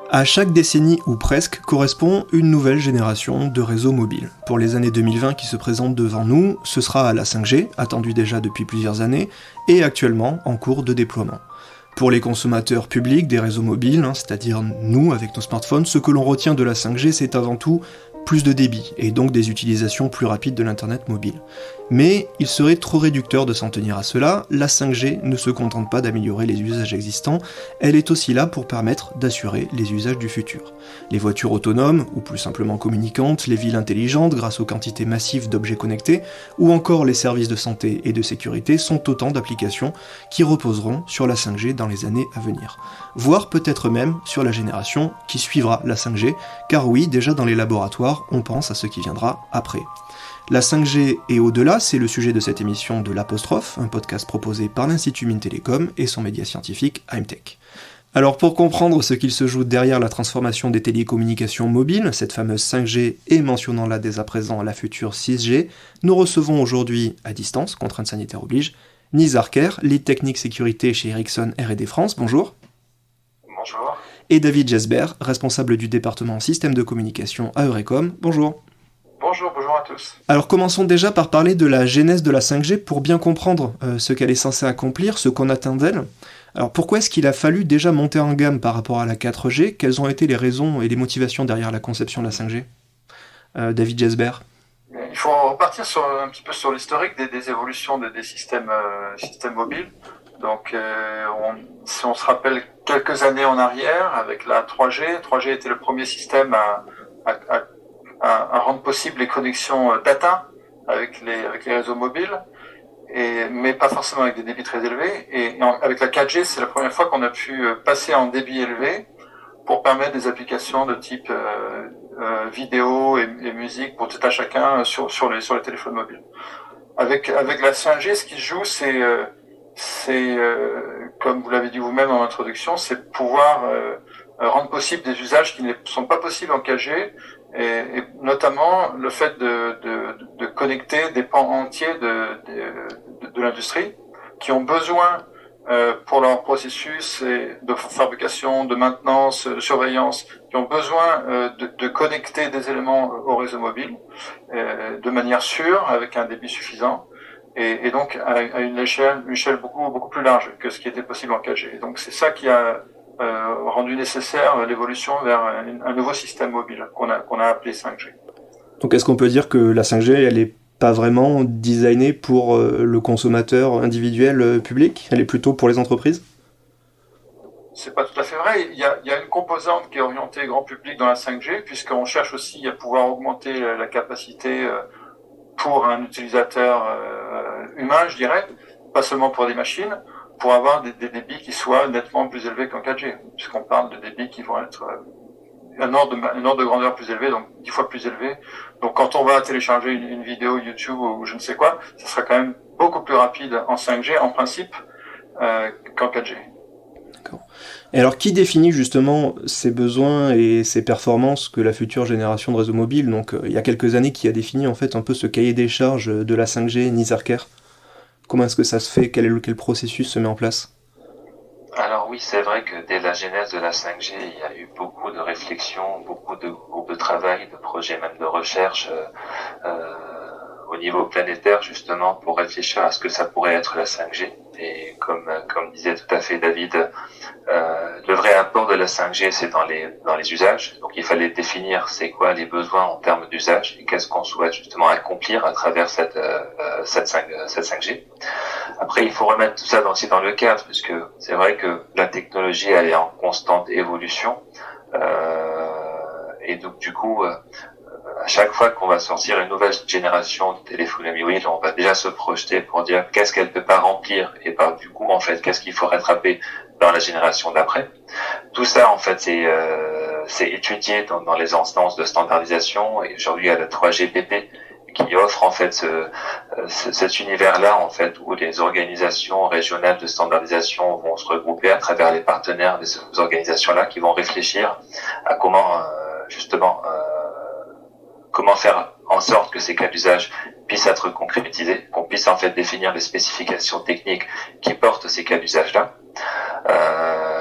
À chaque décennie ou presque correspond une nouvelle génération de réseaux mobiles. Pour les années 2020 qui se présentent devant nous, ce sera la 5G, attendue déjà depuis plusieurs années, et actuellement en cours de déploiement. Pour les consommateurs publics des réseaux mobiles, c'est-à-dire nous avec nos smartphones, ce que l'on retient de la 5G, c'est avant tout plus de débit, et donc des utilisations plus rapides de l'internet mobile. Mais il serait trop réducteur de s'en tenir à cela, la 5G ne se contente pas d'améliorer les usages existants, elle est aussi là pour permettre d'assurer les usages du futur. Les voitures autonomes, ou plus simplement communicantes, les villes intelligentes grâce aux quantités massives d'objets connectés, ou encore les services de santé et de sécurité sont autant d'applications qui reposeront sur la 5G dans les années à venir. Voire peut-être même sur la génération qui suivra la 5G, car oui, déjà dans les laboratoires, on pense à ce qui viendra après. La 5G et au-delà, c'est le sujet de cette émission de l'Apostrophe, un podcast proposé par l'Institut Mines Télécom et son média scientifique IMTech. Alors pour comprendre ce qu'il se joue derrière la transformation des télécommunications mobiles, cette fameuse 5G et mentionnant-la dès à présent la future 6G, nous recevons aujourd'hui, à distance, contraintes sanitaires oblige, Nizar Kher, lead technique sécurité chez Ericsson R&D France, bonjour. Bonjour. Et David Jesber, responsable du département système de communication à Eurecom, bonjour. Bonjour à tous. Alors commençons déjà par parler de la genèse de la 5G pour bien comprendre ce qu'elle est censée accomplir, ce qu'on attend d'elle. Alors pourquoi est-ce qu'il a fallu déjà monter en gamme par rapport à la 4G ? Quelles ont été les raisons et les motivations derrière la conception de la 5G ? David Jesber. Il faut repartir un petit peu sur l'historique des évolutions des systèmes mobiles. Donc si on se rappelle quelques années en arrière avec la 3G était le premier système à rendre possible les connexions data avec les réseaux mobiles, mais pas forcément avec des débits très élevés. Et avec la 4G, c'est la première fois qu'on a pu passer en débit élevé pour permettre des applications de type vidéo et musique pour tout à chacun sur les téléphones mobiles. Avec la 5G, ce qui se joue, c'est comme vous l'avez dit vous-même en introduction, c'est pouvoir rendre possible des usages qui ne sont pas possibles en 4G, et notamment le fait de connecter des pans entiers de l'industrie qui ont besoin pour leur processus de fabrication, de maintenance, de surveillance, qui ont besoin de connecter des éléments au réseau mobile de manière sûre, avec un débit suffisant, et donc à une échelle beaucoup plus large que ce qui était possible en 4G. Et donc c'est ça qui a rendu nécessaire l'évolution vers un nouveau système mobile qu'on a appelé 5G. Donc est-ce qu'on peut dire que la 5G, elle est pas vraiment designée pour le consommateur individuel public ? Elle est plutôt pour les entreprises ? C'est pas tout à fait vrai. Il y a une composante qui est orientée grand public dans la 5G, puisqu'on cherche aussi à pouvoir augmenter la capacité pour un utilisateur humain, je dirais, pas seulement pour des machines, pour avoir des débits qui soient nettement plus élevés qu'en 4G, puisqu'on parle de débits qui vont être un ordre de grandeur plus élevé, donc 10 fois plus élevé. Donc quand on va télécharger une vidéo YouTube ou je ne sais quoi, ça sera quand même beaucoup plus rapide en 5G en principe qu'en 4G. D'accord. Et alors qui définit justement ces besoins et ces performances que la future génération de réseaux mobiles, donc il y a quelques années, qui a défini en fait un peu ce cahier des charges de la 5G, Nizar Kher ? Comment est-ce que ça se fait ? Quel processus se met en place ? Alors oui, c'est vrai que dès la genèse de la 5G, il y a eu beaucoup de réflexions, beaucoup de groupes de travail, de projets même de recherche au niveau planétaire justement pour réfléchir à ce que ça pourrait être la 5G. Et comme disait tout à fait David, le vrai apport de la 5G, c'est dans les usages. Donc il fallait définir c'est quoi les besoins en termes d'usage et qu'est-ce qu'on souhaite justement accomplir à travers cette 5G. Après, il faut remettre tout ça aussi dans le cadre, puisque c'est vrai que la technologie, elle est en constante évolution. Et donc, du coup, à chaque fois qu'on va sortir une nouvelle génération de téléphonie mobile, on va déjà se projeter pour dire qu'est-ce qu'elle peut pas remplir et du coup, en fait, qu'est-ce qu'il faut rattraper dans la génération d'après. Tout ça, en fait, c'est étudié dans les instances de standardisation. Et aujourd'hui, il y a le 3GPP qui offre en fait cet univers-là en fait où les organisations régionales de standardisation vont se regrouper à travers les partenaires de ces organisations-là qui vont réfléchir à comment faire en sorte que ces cas d'usage puissent être concrétisés, qu'on puisse en fait définir les spécifications techniques qui portent ces cas d'usage-là.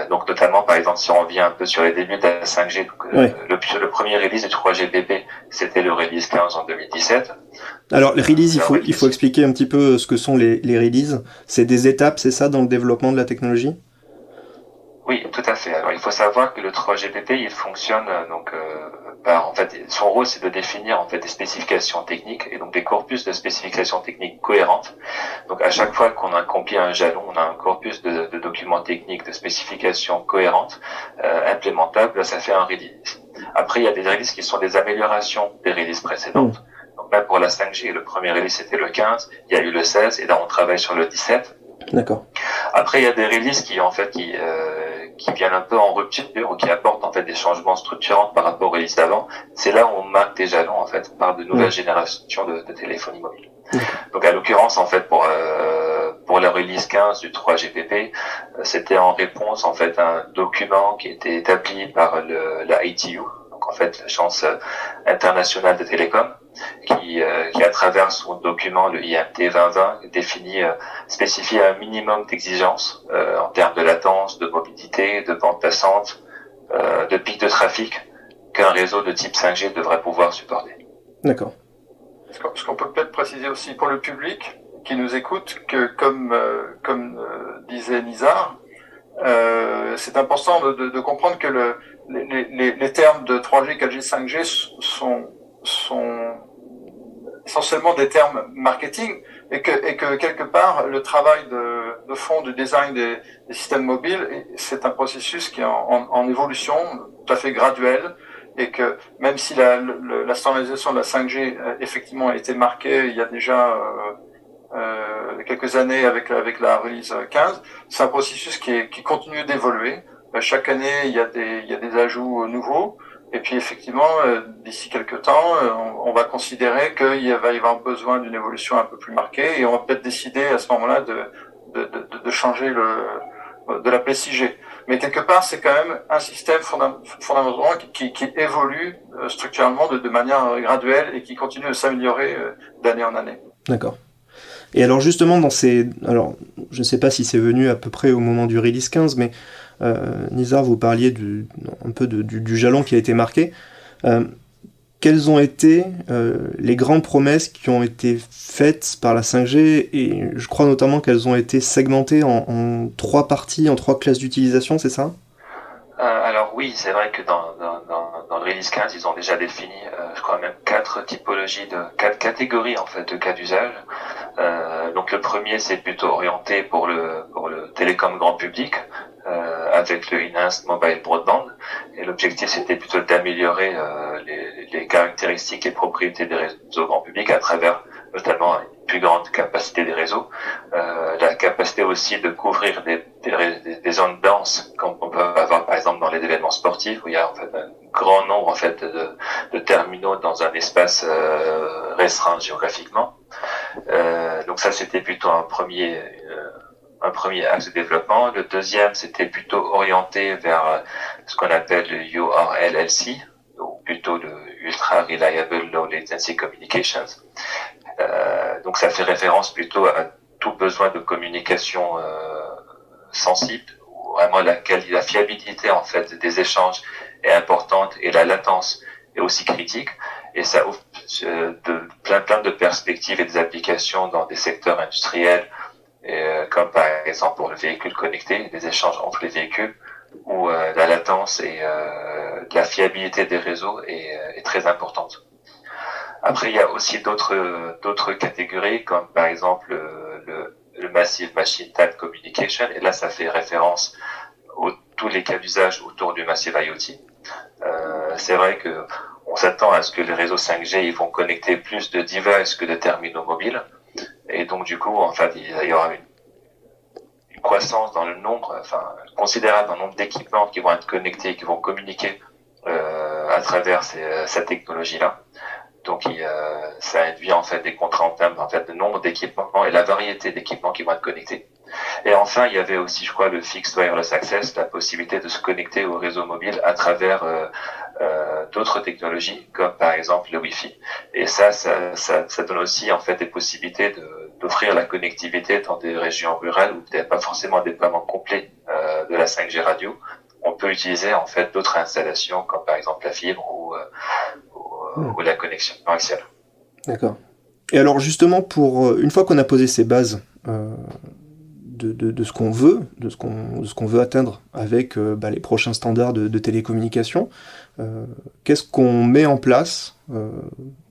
Donc notamment, par exemple, si on revient un peu sur les débuts de la 5G, donc, le premier release du 3GPP, c'était le release 15 en 2017. Alors les releases, il faut expliquer un petit peu ce que sont les releases. C'est des étapes, c'est ça, dans le développement de la technologie? Oui, tout à fait. Alors, il faut savoir que le 3GPP, il fonctionne en fait, son rôle, c'est de définir en fait des spécifications techniques et donc des corpus de spécifications techniques cohérentes. Donc, à chaque fois qu'on accomplit un jalon, on a un corpus de documents techniques, de spécifications cohérentes, implémentables. Ça fait un release. Après, il y a des releases qui sont des améliorations des releases précédentes. Donc là, pour la 5G, le premier release c'était le 15, il y a eu le 16 et là on travaille sur le 17. D'accord. Après, il y a des releases qui viennent un peu en rupture ou qui apportent en fait des changements structurants par rapport aux releases d'avant. C'est là où on marque des jalons en fait par de nouvelles générations de téléphonie mobile. Donc à l'occurrence en fait pour la release 15 du 3GPP, c'était en réponse en fait à un document qui était établi par la ITU, donc en fait l'Agence internationale de télécom, qui à travers son document, le IMT 2020, spécifie un minimum d'exigences en termes de latence, de mobilité, de bande passante, de pic de trafic qu'un réseau de type 5G devrait pouvoir supporter. D'accord. Ce qu'on peut peut-être préciser aussi pour le public qui nous écoute, que comme disait Nizar, c'est important de comprendre que les termes de 3G, 4G, 5G sont essentiellement des termes marketing et que quelque part le travail de fond du design des systèmes mobiles, c'est un processus qui est en évolution tout à fait graduelle et que même si la standardisation de la 5G effectivement a été marquée il y a déjà quelques années avec la release 15, c'est un processus qui continue d'évoluer. Chaque année il y a des ajouts nouveaux. Et puis effectivement, d'ici quelques temps, on va considérer qu'il va y avoir besoin d'une évolution un peu plus marquée et on va peut-être décider à ce moment-là de changer de l'appeler 6G. Mais quelque part, c'est quand même un système fondamentalement qui évolue structurellement de manière graduelle et qui continue de s'améliorer d'année en année. D'accord. Et alors justement, alors je ne sais pas si c'est venu à peu près au moment du release 15, mais Nizar, vous parliez un peu du jalon qui a été marqué. Quelles ont été les grandes promesses qui ont été faites par la 5G, et je crois notamment qu'elles ont été segmentées en 3 parties, en 3 classes d'utilisation, c'est ça? Alors oui, c'est vrai que dans le release 15, ils ont déjà défini, je crois même 4 typologies, 4 catégories en fait de cas d'usage. Donc le premier, c'est plutôt orienté pour le télécom grand public, avec le Enhanced Mobile Broadband. Et l'objectif, c'était plutôt d'améliorer les caractéristiques et propriétés des réseaux grand public à travers notamment une plus grande capacité des réseaux, la capacité aussi de couvrir des zones denses, comme on peut avoir par exemple dans les événements sportifs, où il y a en fait un grand nombre en fait de terminaux dans un espace restreint géographiquement. Donc ça, c'était plutôt un premier axe de développement. Le deuxième, c'était plutôt orienté vers ce qu'on appelle le URLLC, ou plutôt le Ultra Reliable Low Latency Communications. Donc ça fait référence plutôt à tout besoin de communication sensible, où vraiment la fiabilité en fait des échanges est importante et la latence est aussi critique. Et ça ouvre plein de perspectives et des applications dans des secteurs industriels, comme par exemple pour le véhicule connecté, des échanges entre les véhicules, où la latence et la fiabilité des réseaux est très importante. Après, il y a aussi d'autres catégories, comme par exemple le Massive Machine Type Communication, et là ça fait référence à tous les cas d'usage autour du Massive IoT. C'est vrai que on s'attend à ce que les réseaux 5G ils vont connecter plus de devices que de terminaux mobiles, et donc du coup en fait il y aura une croissance dans le nombre, considérable dans le nombre d'équipements qui vont être connectés et qui vont communiquer à travers cette technologie-là. Donc ça induit en fait des contraintes en termes de nombre d'équipements et la variété d'équipements qui vont être connectés. Et enfin, il y avait aussi, je crois, le Fixed Wireless Access, la possibilité de se connecter au réseau mobile à travers d'autres technologies, comme par exemple le Wi-Fi. Et ça donne aussi en fait des possibilités d'offrir la connectivité dans des régions rurales où il n'y a pas forcément un déploiement complet de la 5G radio. On peut utiliser en fait d'autres installations comme par exemple la fibre ou la connexion axiale. D'accord. Et alors justement, une fois qu'on a posé ces bases de ce qu'on veut, de ce qu'on veut atteindre avec les prochains standards de télécommunication, qu'est-ce qu'on met en place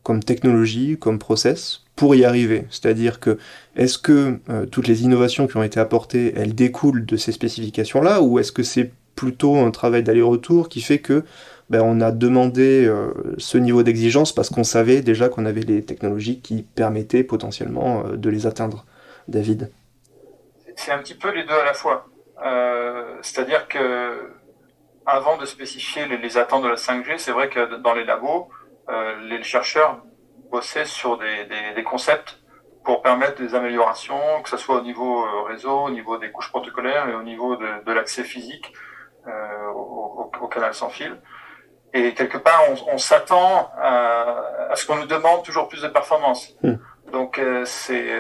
comme technologie, comme process pour y arriver? C'est-à-dire que est-ce que toutes les innovations qui ont été apportées, elles découlent de ces spécifications-là, ou est-ce que c'est plutôt un travail d'aller-retour qui fait que on a demandé ce niveau d'exigence parce qu'on savait déjà qu'on avait les technologies qui permettaient potentiellement de les atteindre? David? C'est un petit peu les deux à la fois. C'est-à-dire que avant de spécifier les attentes de la 5G, c'est vrai que dans les labos, les chercheurs bossaient sur des concepts pour permettre des améliorations, que ce soit au niveau réseau, au niveau des couches protocolaires et au niveau de l'accès physique au canal sans fil. Et quelque part, on s'attend à ce qu'on nous demande toujours plus de performance. Donc c'est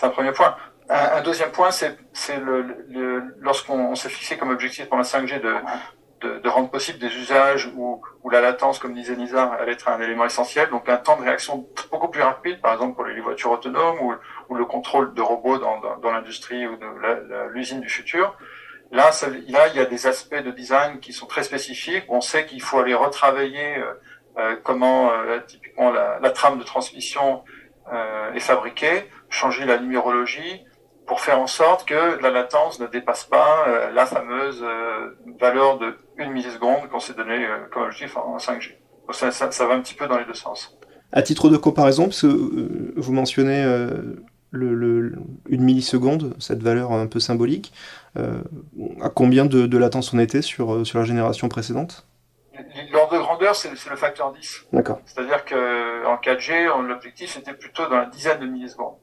un premier point. Un deuxième point, c'est lorsqu'on s'est fixé comme objectif pour la 5G de rendre possible des usages où la latence, comme disait Nizar, allait être un élément essentiel, donc un temps de réaction beaucoup plus rapide, par exemple pour les voitures autonomes ou le contrôle de robots dans l'industrie ou de l'usine du futur. Là, il y a des aspects de design qui sont très spécifiques. On sait qu'il faut aller retravailler comment typiquement la trame de transmission est fabriquée, changer la numérologie pour faire en sorte que la latence ne dépasse pas la fameuse valeur de 1 milliseconde qu'on s'est donné comme objectif en 5G. Donc ça va un petit peu dans les deux sens. À titre de comparaison, parce que vous mentionnez une milliseconde, cette valeur un peu symbolique, à combien de latence on était sur la génération précédente? L'ordre de grandeur, c'est le facteur 10. D'accord. C'est-à-dire qu'en 4G, l'objectif était plutôt dans la dizaine de millisecondes.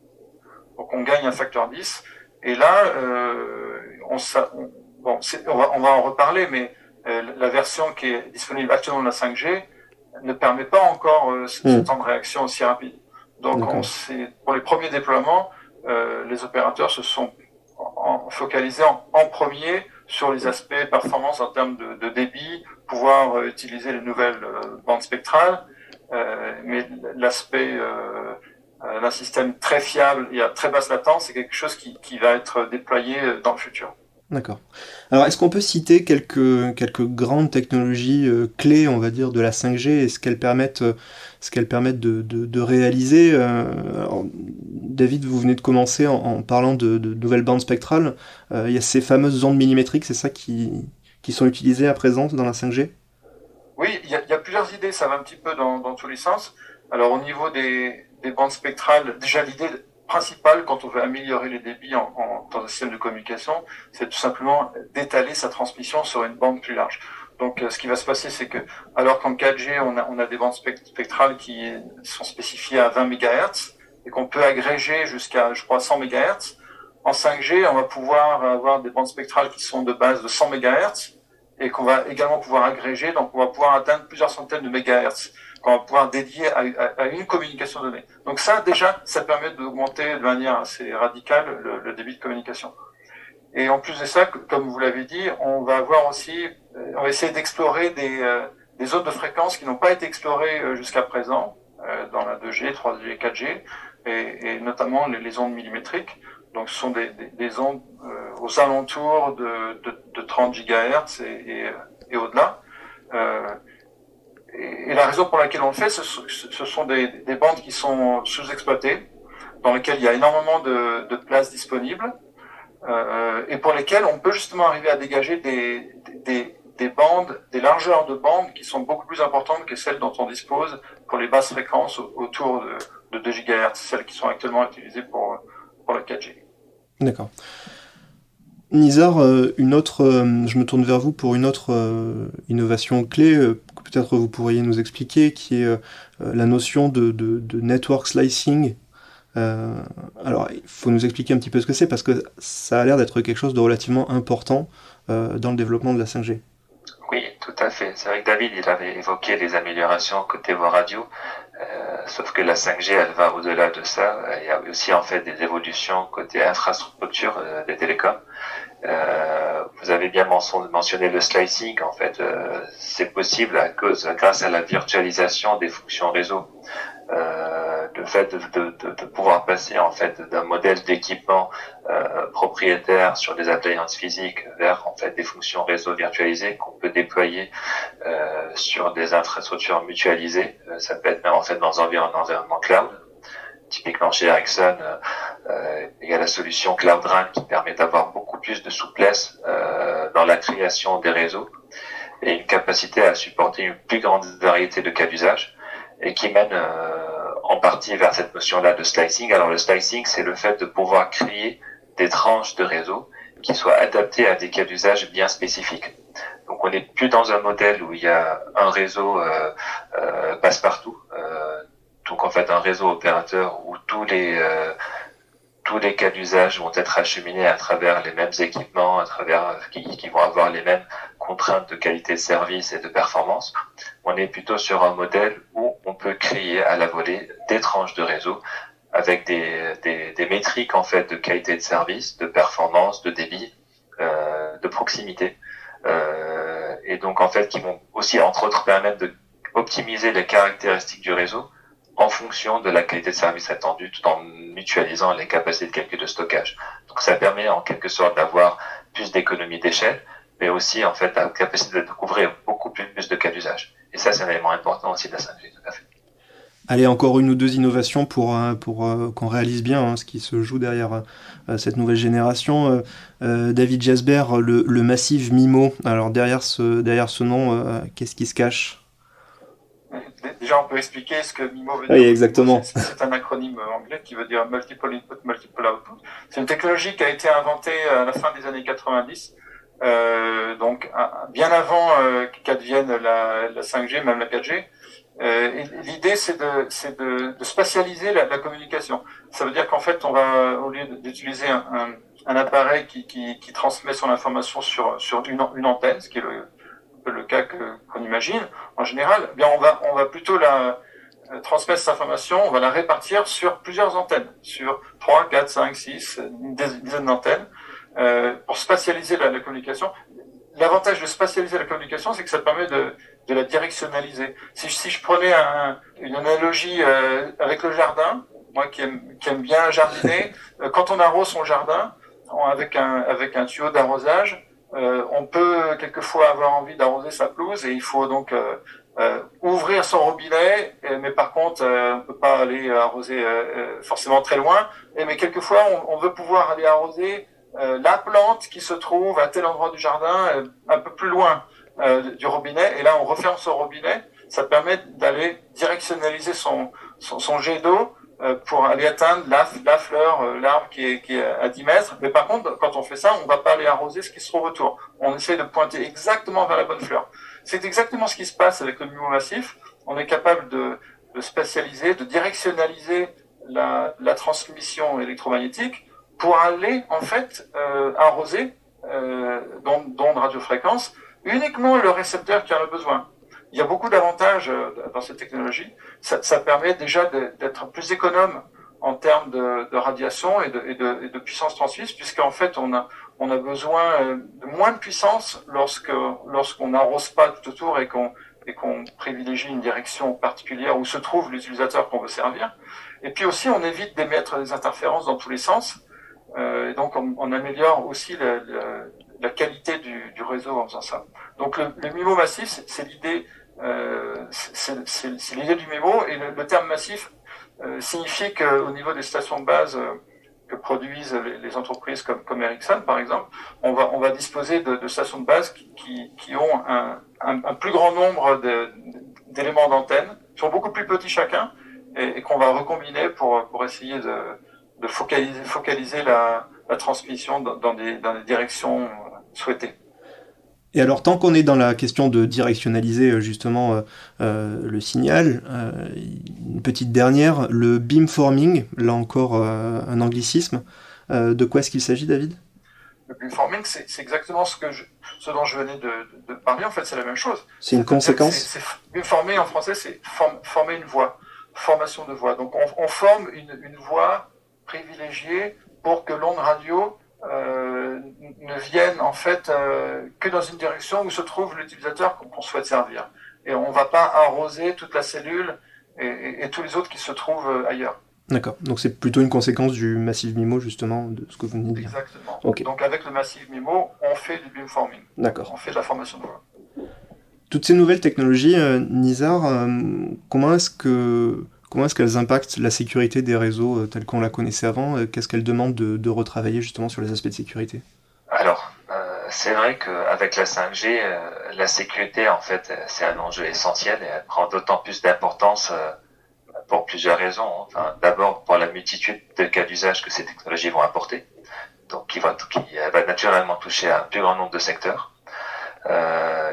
Donc on gagne un facteur 10. Et là, on va en reparler, mais la version qui est disponible actuellement de la 5G ne permet pas encore ce temps de réaction aussi rapide. Donc pour les premiers déploiements, les opérateurs se sont focalisés en premier sur les aspects performance en termes de débit, pouvoir utiliser les nouvelles bandes spectrales, mais l'aspect d'un système très fiable et à très basse latence, c'est quelque chose qui va être déployé dans le futur. D'accord. Alors, est-ce qu'on peut citer quelques grandes technologies clés, on va dire, de la 5G et ce qu'elles permettent de réaliser? Alors, David, vous venez de commencer en parlant de nouvelles bandes spectrales. Il y a ces fameuses ondes millimétriques, c'est ça qui sont utilisées à présent dans la 5G? Oui, il y a plusieurs idées, ça va un petit peu dans tous les sens. Alors, au niveau des bandes spectrales, déjà l'idée principale quand on veut améliorer les débits dans un système de communication, c'est tout simplement d'étaler sa transmission sur une bande plus large. Donc, ce qui va se passer, c'est que, alors qu'en 4G, on a des bandes spectrales qui sont spécifiées à 20 MHz et qu'on peut agréger jusqu'à, je crois, 100 MHz, en 5G, on va pouvoir avoir des bandes spectrales qui sont de base de 100 MHz et qu'on va également pouvoir agréger, donc on va pouvoir atteindre plusieurs centaines de MHz qu'on va pouvoir dédier à une communication donnée. Donc ça, déjà, ça permet d'augmenter de manière assez radicale le débit de communication. Et en plus de ça, comme vous l'avez dit, on va essayer d'explorer des zones de fréquences qui n'ont pas été explorées jusqu'à présent, dans la 2G, 3G, 4G, et notamment les ondes millimétriques. Donc ce sont des ondes aux alentours de 30 GHz et au-delà. Et la raison pour laquelle on le fait, ce sont des bandes qui sont sous-exploitées, dans lesquelles il y a énormément de places disponibles, et pour lesquelles on peut justement arriver à dégager des bandes, des largeurs de bandes qui sont beaucoup plus importantes que celles dont on dispose pour les basses fréquences autour de 2 GHz, celles qui sont actuellement utilisées pour la 4G. D'accord. Nizar, je me tourne vers vous pour une autre innovation clé que peut-être vous pourriez nous expliquer, qui est la notion de network slicing. Alors, il faut nous expliquer un petit peu ce que c'est, parce que ça a l'air d'être quelque chose de relativement important dans le développement de la 5G. Oui, tout à fait. C'est vrai que David, il avait évoqué les améliorations côté voix radio. Sauf que la 5G, elle va au-delà de ça. Il y a aussi en fait des évolutions côté infrastructure des télécoms. Vous avez bien mentionné le slicing. En fait, c'est possible grâce à la virtualisation des fonctions réseau. Le fait de pouvoir passer en fait d'un modèle d'équipement propriétaire sur des appliances physiques vers en fait des fonctions réseau virtualisées qu'on peut déployer sur des infrastructures mutualisées. Ça peut être même en fait dans un environnement cloud. Typiquement chez Ericsson, il y a la solution Cloud RAN qui permet d'avoir beaucoup plus de souplesse dans la création des réseaux et une capacité à supporter une plus grande variété de cas d'usage et qui mène en partie vers cette notion-là de slicing. Alors le slicing, c'est le fait de pouvoir créer des tranches de réseau qui soient adaptées à des cas d'usage bien spécifiques. Donc on n'est plus dans un modèle où il y a un réseau passe-partout. Donc en fait un réseau opérateur où tous les cas d'usage vont être acheminés à travers les mêmes équipements, qui vont avoir les mêmes contraintes de qualité de service et de performance. On est plutôt sur un modèle où on peut créer à la volée des tranches de réseau avec des métriques en fait de qualité de service, de performance, de débit, de proximité, et donc en fait qui vont aussi entre autres permettre de optimiser les caractéristiques du réseau en fonction de la qualité de service attendue, tout en mutualisant les capacités de calcul de stockage. Donc ça permet en quelque sorte d'avoir plus d'économies d'échelle, mais aussi en fait la capacité de couvrir beaucoup plus de cas d'usage. Et ça, c'est un élément important aussi de la 5G, tout à fait. Allez, encore une ou deux innovations pour qu'on réalise bien ce qui se joue derrière cette nouvelle génération. David Jasber, le Massive MIMO. Alors derrière ce nom, qu'est-ce qui se cache ? Déjà, on peut expliquer ce que MIMO veut dire. Oui, exactement. C'est un acronyme anglais qui veut dire Multiple Input, Multiple Output. C'est une technologie qui a été inventée à la fin des années 90, donc bien avant qu'advienne la 5G, même la 4G. Et l'idée, c'est de spatialiser la communication. Ça veut dire qu'en fait, on va, au lieu d'utiliser un appareil qui transmet son information sur une antenne, ce qui est le cas qu'on imagine en général, eh bien on va plutôt transmettre cette information, on va la répartir sur plusieurs antennes, sur 3, 4, 5, 6, une dizaine d'antennes, pour spatialiser la communication. L'avantage de spatialiser la communication, c'est que ça permet de la directionnaliser. Si je prenais une analogie avec le jardin, moi qui aime bien jardiner, quand on arrose son jardin avec un tuyau d'arrosage, on peut quelquefois avoir envie d'arroser sa pelouse et il faut donc ouvrir son robinet, mais par contre on peut pas aller arroser forcément très loin. Mais quelquefois on veut pouvoir aller arroser la plante qui se trouve à tel endroit du jardin, un peu plus loin du robinet. Et là on referme son robinet. Ça permet d'aller directionnaliser son jet d'eau pour aller atteindre la fleur, l'arbre qui est à 10 mètres. Mais par contre, quand on fait ça, on va pas aller arroser ce qui se trouve autour. On essaie de pointer exactement vers la bonne fleur. C'est exactement ce qui se passe avec le MIMO massif. On est capable de spatialiser, de directionnaliser la transmission électromagnétique pour aller, en fait, arroser d'ondes radiofréquences uniquement le récepteur qui en a besoin. Il y a beaucoup d'avantages dans cette technologie. Ça permet déjà d'être plus économe en termes de radiation et de puissance transmise, puisqu'en fait on a besoin de moins de puissance lorsqu'on n'arrose pas tout autour et qu'on privilégie une direction particulière où se trouve l'utilisateur qu'on veut servir. Et puis aussi on évite d'émettre des interférences dans tous les sens. Et donc on améliore aussi la qualité du réseau en faisant ça. Donc le MIMO massif, c'est l'idée. C'est l'idée du MIMO, et le terme massif signifie qu'au niveau des stations de base que produisent les entreprises comme Ericsson par exemple, on va disposer de stations de base qui ont un plus grand nombre d'éléments d'antenne, qui sont beaucoup plus petits chacun, et qu'on va recombiner pour essayer de focaliser la transmission dans des directions souhaitées. Et alors, tant qu'on est dans la question de directionnaliser justement le signal, une petite dernière, le beamforming, là encore un anglicisme, de quoi est-ce qu'il s'agit, David ? Le beamforming, c'est exactement ce dont je venais de parler, en fait, c'est la même chose. C'est une conséquence ? Beamforming en français, c'est former une voie. formation de voix. Donc on forme une voix privilégiée pour que l'onde radio ne vienne en fait que dans une direction où se trouve l'utilisateur qu'on souhaite servir. Et on ne va pas arroser toute la cellule et tous les autres qui se trouvent ailleurs. D'accord, donc c'est plutôt une conséquence du Massive MIMO justement, de ce que vous venez de dire. Exactement. Okay. Donc avec le Massive MIMO, on fait du beamforming. D'accord. On fait de la formation de voix. Toutes ces nouvelles technologies, Nizar, comment est-ce qu'elles impactent la sécurité des réseaux tels qu'on la connaissait avant? Qu'est-ce qu'elles demandent de retravailler justement sur les aspects de sécurité? Alors, c'est vrai qu'avec la 5G, la sécurité, en fait, c'est un enjeu essentiel et elle prend d'autant plus d'importance pour plusieurs raisons. Enfin, d'abord, pour la multitude de cas d'usage que ces technologies vont apporter, donc qui va naturellement toucher à un plus grand nombre de secteurs.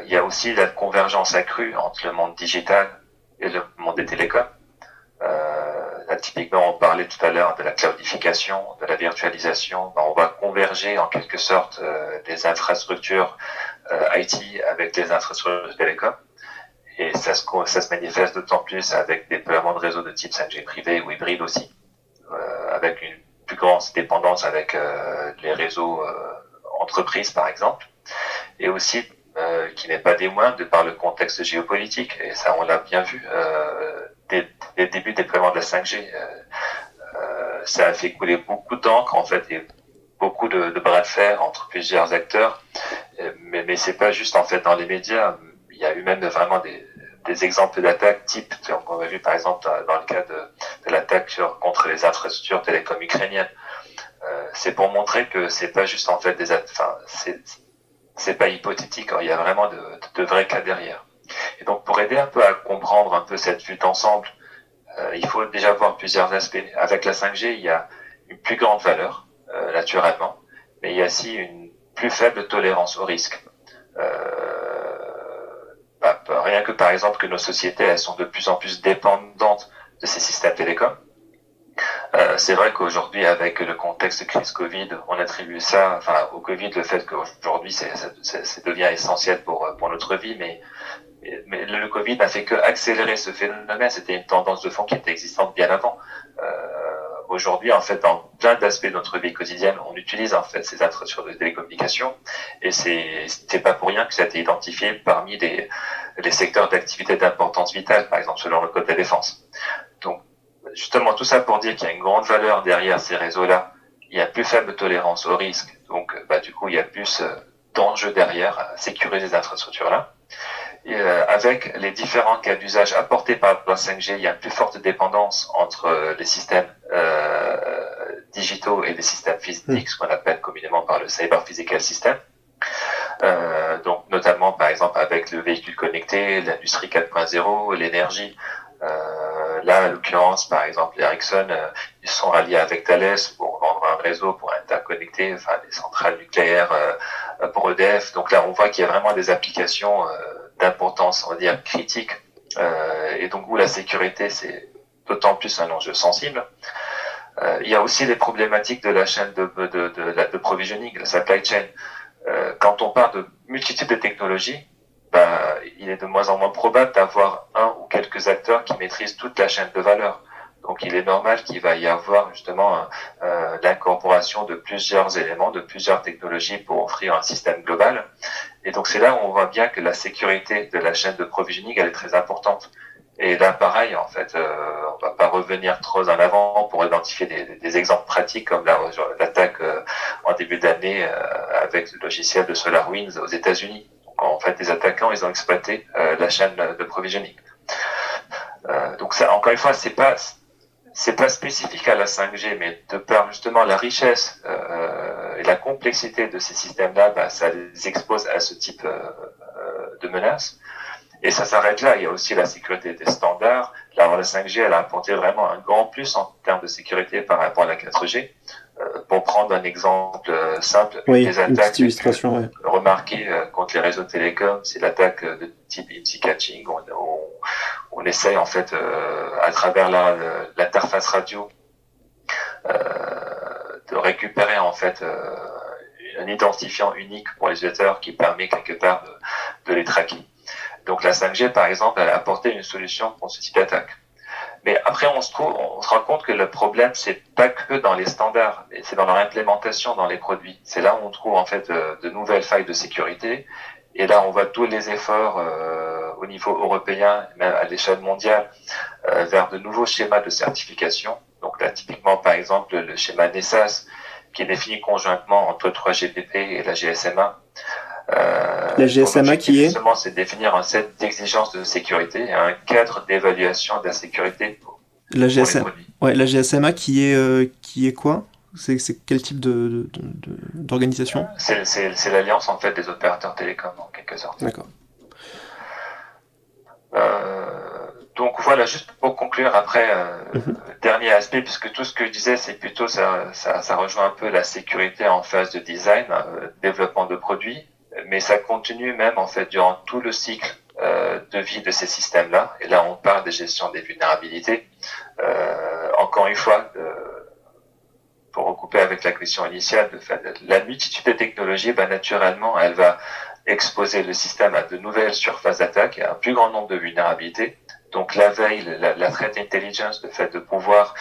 Il y a aussi la convergence accrue entre le monde digital et le monde des télécoms. Là, typiquement, on parlait tout à l'heure de la cloudification, de la virtualisation. On va converger en quelque sorte des infrastructures IT avec les infrastructures de télécom. Et ça se manifeste d'autant plus avec des déploiements de réseaux de type 5G privé ou hybride aussi, avec une plus grande dépendance avec les réseaux entreprises par exemple, et aussi qui n'est pas des moindres de par le contexte géopolitique. Et ça, on l'a bien vu dès les débuts du déploiement de la 5G. Ça a fait couler beaucoup d'encre en fait et beaucoup de bras de fer entre plusieurs acteurs. Mais c'est pas juste en fait dans les médias. Il y a eu même vraiment des exemples d'attaques type qu'on a vu par exemple dans le cas de l'attaque contre les infrastructures télécom ukrainiennes. C'est pour montrer que c'est pas juste en fait c'est pas hypothétique, il y a vraiment de vrais cas derrière. Et donc pour aider un peu à comprendre un peu cette vue d'ensemble, il faut déjà voir plusieurs aspects. Avec la 5G, il y a une plus grande valeur, naturellement, mais il y a aussi une plus faible tolérance au risque. Rien que par exemple que nos sociétés, elles sont de plus en plus dépendantes de ces systèmes télécoms. C'est vrai qu'aujourd'hui, avec le contexte crise Covid, on attribue ça, au Covid, le fait qu'aujourd'hui, ça devient essentiel pour notre vie, mais le Covid n'a fait que accélérer ce phénomène. C'était une tendance de fond qui était existante bien avant. Aujourd'hui, en fait, dans plein d'aspects de notre vie quotidienne, on utilise en fait ces infrastructures de télécommunications, et c'est pas pour rien que ça a été identifié parmi les secteurs d'activité d'importance vitale, par exemple selon le Code de la défense. Donc, justement, tout ça pour dire qu'il y a une grande valeur derrière ces réseaux-là. Il y a plus faible tolérance au risque, donc du coup, il y a plus d'enjeux derrière à sécuriser ces infrastructures-là. Et, avec les différents cas d'usage apportés par la 5G, il y a une plus forte dépendance entre les systèmes digitaux et les systèmes physiques, ce qu'on appelle communément par le Cyber Physical System. Donc notamment par exemple avec le véhicule connecté, l'industrie 4.0, l'énergie. Là, en l'occurrence, par exemple, Ericsson, ils sont ralliés avec Thales pour vendre un réseau pour interconnecter, des centrales nucléaires pour EDF. Donc là, on voit qu'il y a vraiment des applications d'importance, on va dire, critique. Et donc où la sécurité, c'est d'autant plus un enjeu sensible. Il y a aussi les problématiques de la chaîne de provisioning, la supply chain. Quand on parle de multitude de technologies, il est de moins en moins probable d'avoir un ou quelques acteurs qui maîtrisent toute la chaîne de valeur. Donc il est normal qu'il va y avoir justement l'incorporation de plusieurs éléments, de plusieurs technologies pour offrir un système global. Et donc c'est là où on voit bien que la sécurité de la chaîne de provisioning, elle est très importante. Et là, pareil, en fait, on va pas revenir trop en avant pour identifier des exemples pratiques comme l'attaque en début d'année avec le logiciel de SolarWinds aux États-Unis. En fait, les attaquants, ils ont exploité la chaîne de provisioning. Donc ça, encore une fois, c'est pas spécifique à la 5G, mais de par justement la richesse et la complexité de ces systèmes-là, ça les expose à ce type de menaces. Et ça s'arrête là. Il y a aussi la sécurité des standards. Là, la 5G, elle a apporté vraiment un grand plus en termes de sécurité par rapport à la 4G. Pour prendre un exemple simple, des attaques remarquées contre les réseaux de télécom, c'est l'attaque de type IMSI catching. On essaye en fait à travers l'interface radio de récupérer en fait un identifiant unique pour les utilisateurs qui permet quelque part de les traquer. Donc la 5G par exemple, elle a apporté une solution pour ce type d'attaque. Mais après, on se rend compte que le problème, c'est pas que dans les standards, mais c'est dans leur implémentation dans les produits. C'est là où on trouve en fait de nouvelles failles de sécurité. Et là, on voit tous les efforts au niveau européen, même à l'échelle mondiale, vers de nouveaux schémas de certification. Donc là, typiquement, par exemple, le schéma NESAS, qui est défini conjointement entre 3GPP et la GSMA. La GSMA qui est justement, c'est de définir un set d'exigences de sécurité et un cadre d'évaluation de la sécurité pour la les GSM... produits. Ouais, la GSMA qui est quoi? C'est quel type d'organisation? C'est l'alliance en fait des opérateurs télécoms en quelque sorte. D'accord. Donc voilà, juste pour conclure après, dernier aspect, puisque tout ce que je disais, c'est plutôt ça rejoint un peu la sécurité en phase de design, développement de produits, mais ça continue même en fait durant tout le cycle de vie de ces systèmes-là. Et là, on parle de gestion des vulnérabilités. Encore une fois, pour recouper avec la question initiale, la multitude de technologies, naturellement, elle va exposer le système à de nouvelles surfaces d'attaque et à un plus grand nombre de vulnérabilités. Donc la veille, la threat intelligence, le fait de pouvoir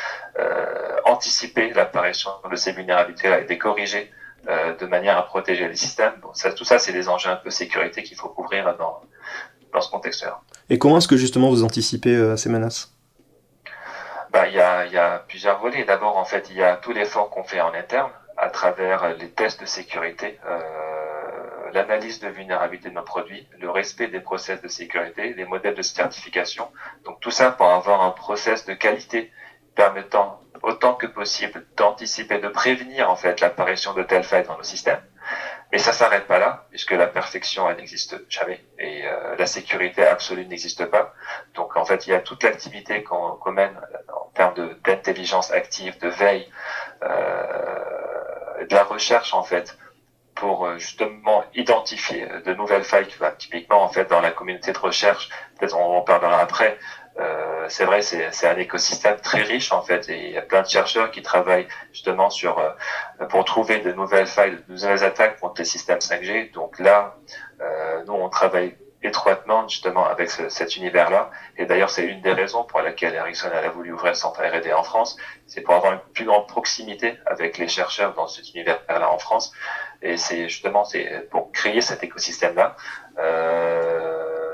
anticiper l'apparition de ces vulnérabilités-là et les corriger de manière à protéger les systèmes. Bon, tout ça, c'est des enjeux un peu sécurité qu'il faut couvrir dans ce contexte-là. Et comment est-ce que justement vous anticipez ces menaces? Il y a plusieurs volets. D'abord, en fait, il y a tout l'effort qu'on fait en interne à travers les tests de sécurité, l'analyse de vulnérabilité de nos produits, le respect des process de sécurité, les modèles de certification. Donc tout ça pour avoir un process de qualité permettant autant que possible d'anticiper, de prévenir en fait l'apparition de telles failles dans nos systèmes. Mais ça s'arrête pas là, puisque la perfection, elle n'existe jamais, et la sécurité absolue n'existe pas. Donc en fait, il y a toute l'activité qu'on mène en termes d'intelligence active, de veille, de la recherche en fait, pour justement identifier de nouvelles failles. Typiquement en fait dans la communauté de recherche, peut-être on en parlera après. C'est vrai, c'est un écosystème très riche en fait, et il y a plein de chercheurs qui travaillent justement pour trouver de nouvelles failles, de nouvelles attaques contre les systèmes 5G. Donc là, nous on travaille étroitement justement avec cet univers-là. Et d'ailleurs, c'est une des raisons pour laquelle Ericsson a voulu ouvrir le centre R&D en France. C'est pour avoir une plus grande proximité avec les chercheurs dans cet univers-là en France. Et c'est pour créer cet écosystème-là,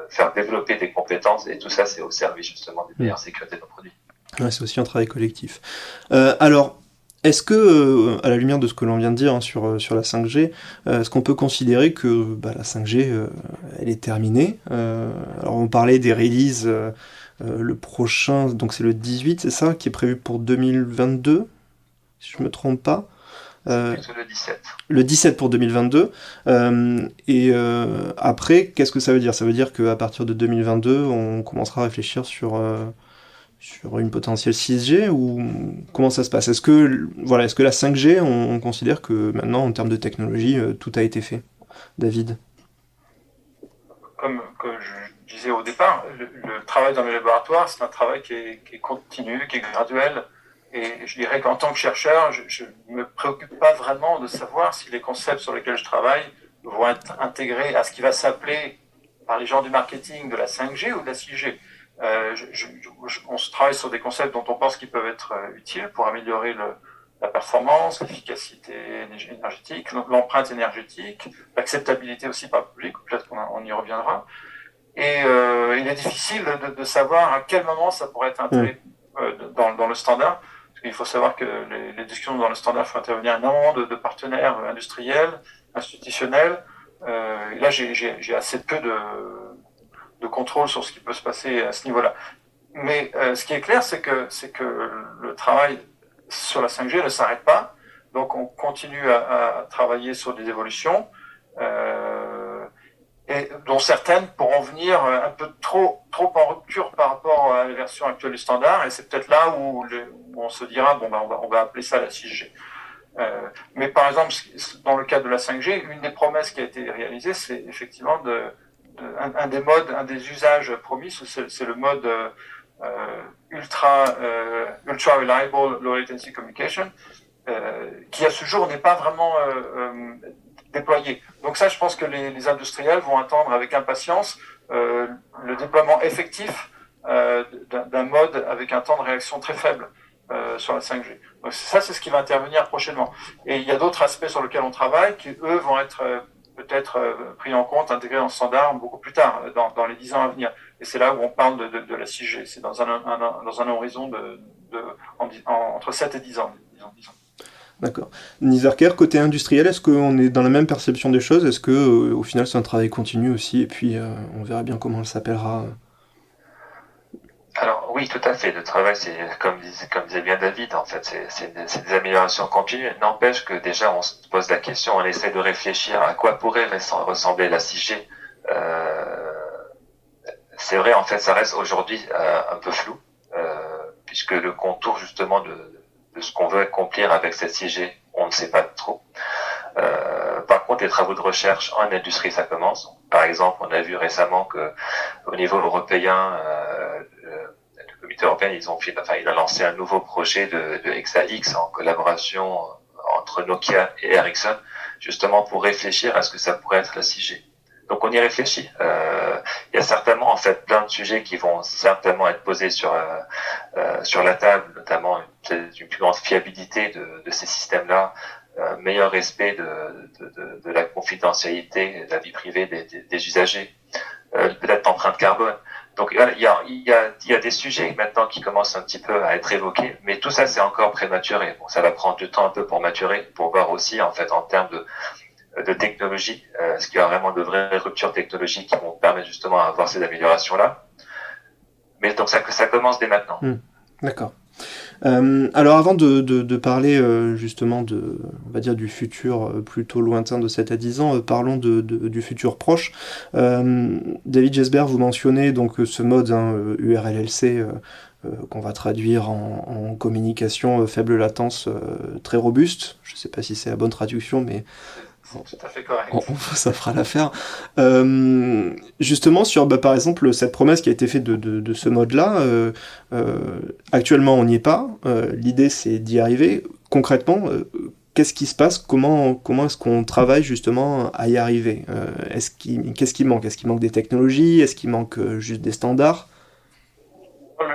faire développer des compétences, et tout ça, c'est au service justement d'une meilleure sécurité de nos produits. Ouais, c'est aussi un travail collectif. Alors, est-ce que, à la lumière de ce que l'on vient de dire sur la 5G, est-ce qu'on peut considérer que la 5G, elle est terminée? Alors, on parlait des releases, le prochain, donc c'est le 18, c'est ça, qui est prévu pour 2022, si je ne me trompe pas. Plutôt le 17. Le 17 pour 2022. Après, qu'est-ce que ça veut dire? Ça veut dire qu'à partir de 2022, on commencera à réfléchir sur une potentielle 6G, ou comment ça se passe? Est-ce que la 5G, on considère que maintenant, en termes de technologie, tout a été fait? David? Comme je disais au départ, le travail dans les laboratoires, c'est un travail qui est continu, qui est graduel. Et je dirais qu'en tant que chercheur, je ne me préoccupe pas vraiment de savoir si les concepts sur lesquels je travaille vont être intégrés à ce qui va s'appeler par les gens du marketing de la 5G ou de la 6G. On se travaille sur des concepts dont on pense qu'ils peuvent être utiles pour améliorer la performance, l'efficacité énergétique, l'empreinte énergétique, l'acceptabilité aussi par le public, peut-être qu'on y reviendra. Et il est difficile de savoir à quel moment ça pourrait être intégré dans le standard. Il faut savoir que les discussions dans le standard font intervenir énormément de partenaires industriels, institutionnels. Et là, j'ai assez peu de contrôle sur ce qui peut se passer à ce niveau-là. Mais ce qui est clair, c'est que le travail sur la 5G ne s'arrête pas. Donc, on continue à travailler sur des évolutions, et dont certaines pourront venir un peu trop en rupture par rapport à la version actuelle du standard, et c'est peut-être là où on se dira on va appeler ça la 6G. Mais par exemple, dans le cas de la 5G, une des promesses qui a été réalisée, c'est effectivement un des usages promis, c'est le mode ultra reliable low latency communication, qui à ce jour n'est pas vraiment déployé. Donc ça, je pense que les industriels vont attendre avec impatience le déploiement effectif d'un mode avec un temps de réaction très faible sur la 5G. Donc ça, c'est ce qui va intervenir prochainement. Et il y a d'autres aspects sur lesquels on travaille qui, eux, vont être peut-être pris en compte, intégrés dans le standard beaucoup plus tard, dans les 10 ans à venir. Et c'est là où on parle de la 6G. C'est dans un horizon entre 7 et 10 ans. Disons. D'accord. Nizarker, côté industriel, est-ce qu'on est dans la même perception des choses? Est-ce que au final c'est un travail continu aussi, et puis on verra bien comment elle s'appellera? Alors oui, tout à fait. Le travail, c'est comme disait bien David, en fait, c'est des améliorations continues. N'empêche que déjà, on se pose la question, on essaie de réfléchir à quoi pourrait ressembler la 6G. C'est vrai, en fait, ça reste aujourd'hui un peu flou, puisque le contour justement de ce qu'on veut accomplir avec cette 6G, on ne sait pas trop. Par contre, les travaux de recherche en industrie, ça commence. Par exemple, on a vu récemment que au niveau européen, le comité européen, il a lancé un nouveau projet de HexaX en collaboration entre Nokia et Ericsson, justement pour réfléchir à ce que ça pourrait être la 6G. Donc on y réfléchit. Il y a certainement en fait plein de sujets qui vont certainement être posés sur la table, notamment une plus grande fiabilité de ces systèmes-là, un meilleur respect de la confidentialité, de la vie privée des usagers, peut-être l'empreinte carbone. Donc il y a des sujets maintenant qui commencent un petit peu à être évoqués, mais tout ça c'est encore prématuré. Bon, ça va prendre du temps un peu pour maturer, pour voir aussi en fait en termes de technologie, est-ce qu'il y a vraiment de vraies ruptures technologiques qui vont permettre justement à avoir ces améliorations-là. Mais donc ça commence dès maintenant. D'accord. Alors avant de parler justement on va dire du futur plutôt lointain de 7 à 10 ans, parlons du futur proche. David Jesbert, vous mentionnez donc ce mode URLLC qu'on va traduire en communication faible latence très robuste. Je ne sais pas si c'est la bonne traduction, mais c'est tout à fait correct. Ça fera l'affaire. Justement, sur par exemple cette promesse qui a été faite de ce mode-là, actuellement on n'y est pas. L'idée c'est d'y arriver. Concrètement, qu'est-ce qui se passe? Comment est-ce qu'on travaille justement à y arriver? Qu'est-ce qui manque? Est-ce qu'il manque des technologies? Est-ce qu'il manque juste des standards?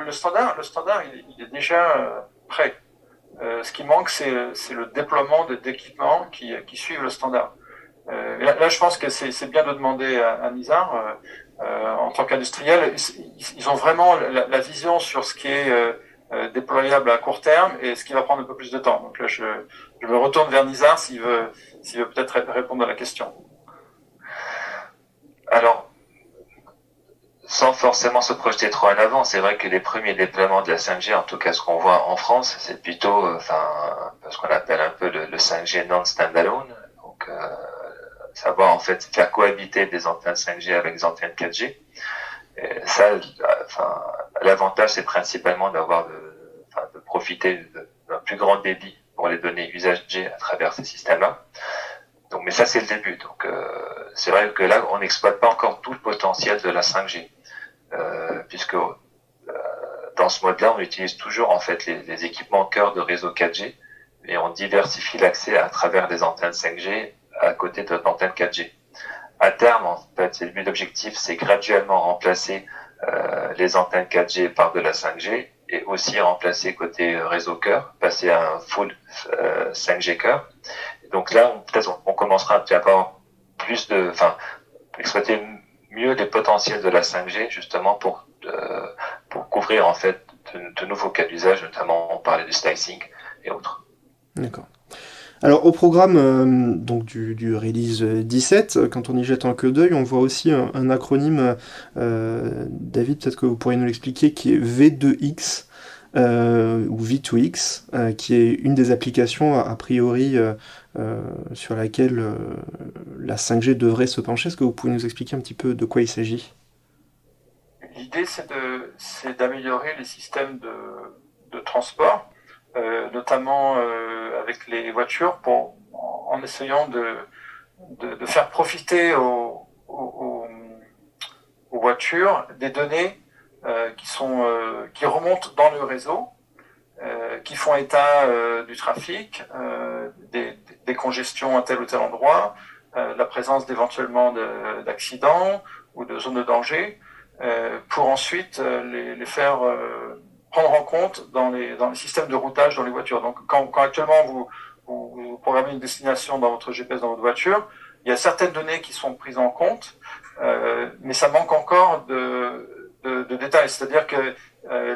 Le standard il est déjà prêt. Ce qui manque, c'est le déploiement d'équipements qui suivent le standard. Là, je pense que c'est bien de demander à Nizar, en tant qu'industriel, ils ont vraiment la vision sur ce qui est déployable à court terme et ce qui va prendre un peu plus de temps. Donc là, je me retourne vers Nizar s'il veut peut-être répondre à la question. Alors, sans forcément se projeter trop en avant, c'est vrai que les premiers déploiements de la 5G, en tout cas ce qu'on voit en France, c'est plutôt ce qu'on appelle un peu le 5G non-standalone. Donc, savoir en fait faire cohabiter des antennes 5G avec des antennes 4G. Et ça, l'avantage c'est principalement de profiter d'un plus grand débit pour les données usagées à travers ces systèmes-là. Donc, mais ça c'est le début. Donc, c'est vrai que là, on n'exploite pas encore tout le potentiel de la 5G, puisque dans ce mode-là, on utilise toujours en fait les équipements cœur de réseau 4G, et on diversifie l'accès à travers des antennes 5G à côté de l'antenne 4G. À terme, en fait, l'objectif, c'est graduellement remplacer les antennes 4G par de la 5G et aussi remplacer côté réseau cœur, passer à un full 5G cœur. Donc là, on commencera à avoir exploiter mieux les potentiels de la 5G justement pour couvrir en fait de nouveaux cas d'usage, notamment on parlait du slicing et autres. D'accord. Alors au programme donc du release 17, quand on y jette un coup d'œil, on voit aussi un acronyme, David, peut-être que vous pourriez nous l'expliquer, qui est V2X ou V2X, qui est une des applications a priori sur laquelle la 5G devrait se pencher. Est-ce que vous pouvez nous expliquer un petit peu de quoi il s'agit? L'idée, c'est d'améliorer les systèmes de transport, notamment avec les voitures, en essayant de faire profiter aux voitures des données qui remontent dans le réseau, qui font état du trafic, des congestions à tel ou tel endroit, la présence d'éventuellement d'accidents ou de zones de danger, pour ensuite les faire prendre en compte dans les systèmes de routage dans les voitures. Donc quand actuellement vous programmez une destination dans votre GPS dans votre voiture, il y a certaines données qui sont prises en compte, mais ça manque encore de détails. C'est-à-dire que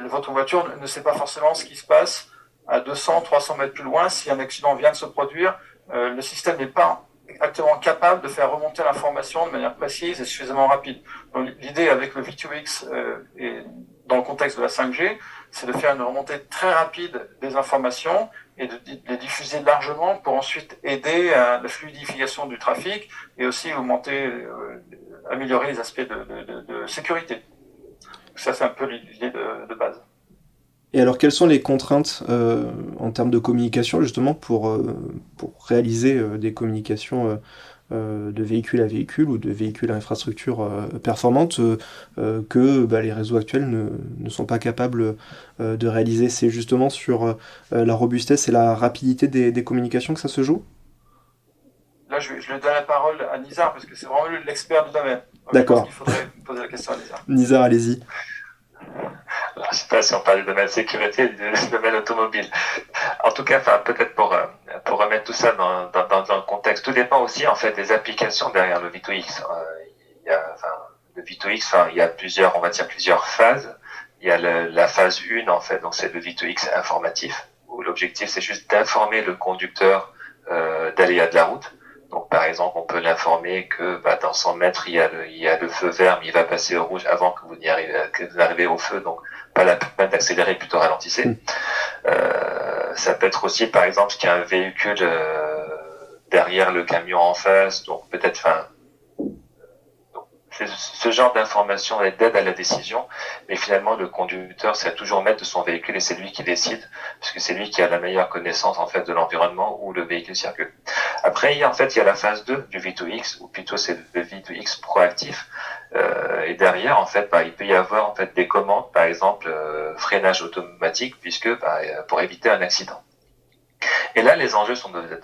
votre voiture ne sait pas forcément ce qui se passe à 200, 300 mètres plus loin. Si un accident vient de se produire, le système n'est pas exactement capable de faire remonter l'information de manière précise et suffisamment rapide. Donc, l'idée avec le V2X et dans le contexte de la 5G, c'est de faire une remontée très rapide des informations et de les diffuser largement pour ensuite aider à la fluidification du trafic et aussi améliorer les aspects de sécurité. Ça, c'est un peu l'idée de base. Et alors, quelles sont les contraintes en termes de communication, justement, pour réaliser des communications de véhicule à véhicule ou de véhicule à infrastructure performante que les réseaux actuels ne sont pas capables de réaliser? C'est justement sur la robustesse et la rapidité des communications que ça se joue? Là, je lui donne la parole à Nizar, parce que c'est vraiment lui l'expert du domaine. Donc, d'accord. je pense qu'il faudrait poser la question à Nizar. Nizar, allez-y. Alors, je ne sais pas si on parle du domaine sécurité ou du domaine automobile. En tout cas, peut-être pour remettre tout ça dans le contexte, tout dépend aussi en fait des applications derrière le V2X. Le V2X, il y a plusieurs phases. Il y a la phase 1 en fait, donc c'est le V2X informatif, où l'objectif c'est juste d'informer le conducteur d'aléas de la route. Donc, par exemple, on peut l'informer que dans 100 mètres, il y a le feu vert, mais il va passer au rouge avant que vous arrivez au feu. Donc, pas la peine d'accélérer, plutôt ralentissez. Ça peut être aussi, par exemple, qu'il y a un véhicule derrière le camion en face. Donc, peut-être, c'est ce genre d'information et d'aide à la décision, mais finalement le conducteur c'est toujours maître de son véhicule et c'est lui qui décide, puisque c'est lui qui a la meilleure connaissance en fait de l'environnement où le véhicule circule. Après il y a la phase 2 du V2X, ou plutôt c'est le V2X proactif, et derrière en fait il peut y avoir en fait des commandes, par exemple freinage automatique, puisque pour éviter un accident. Et là, les enjeux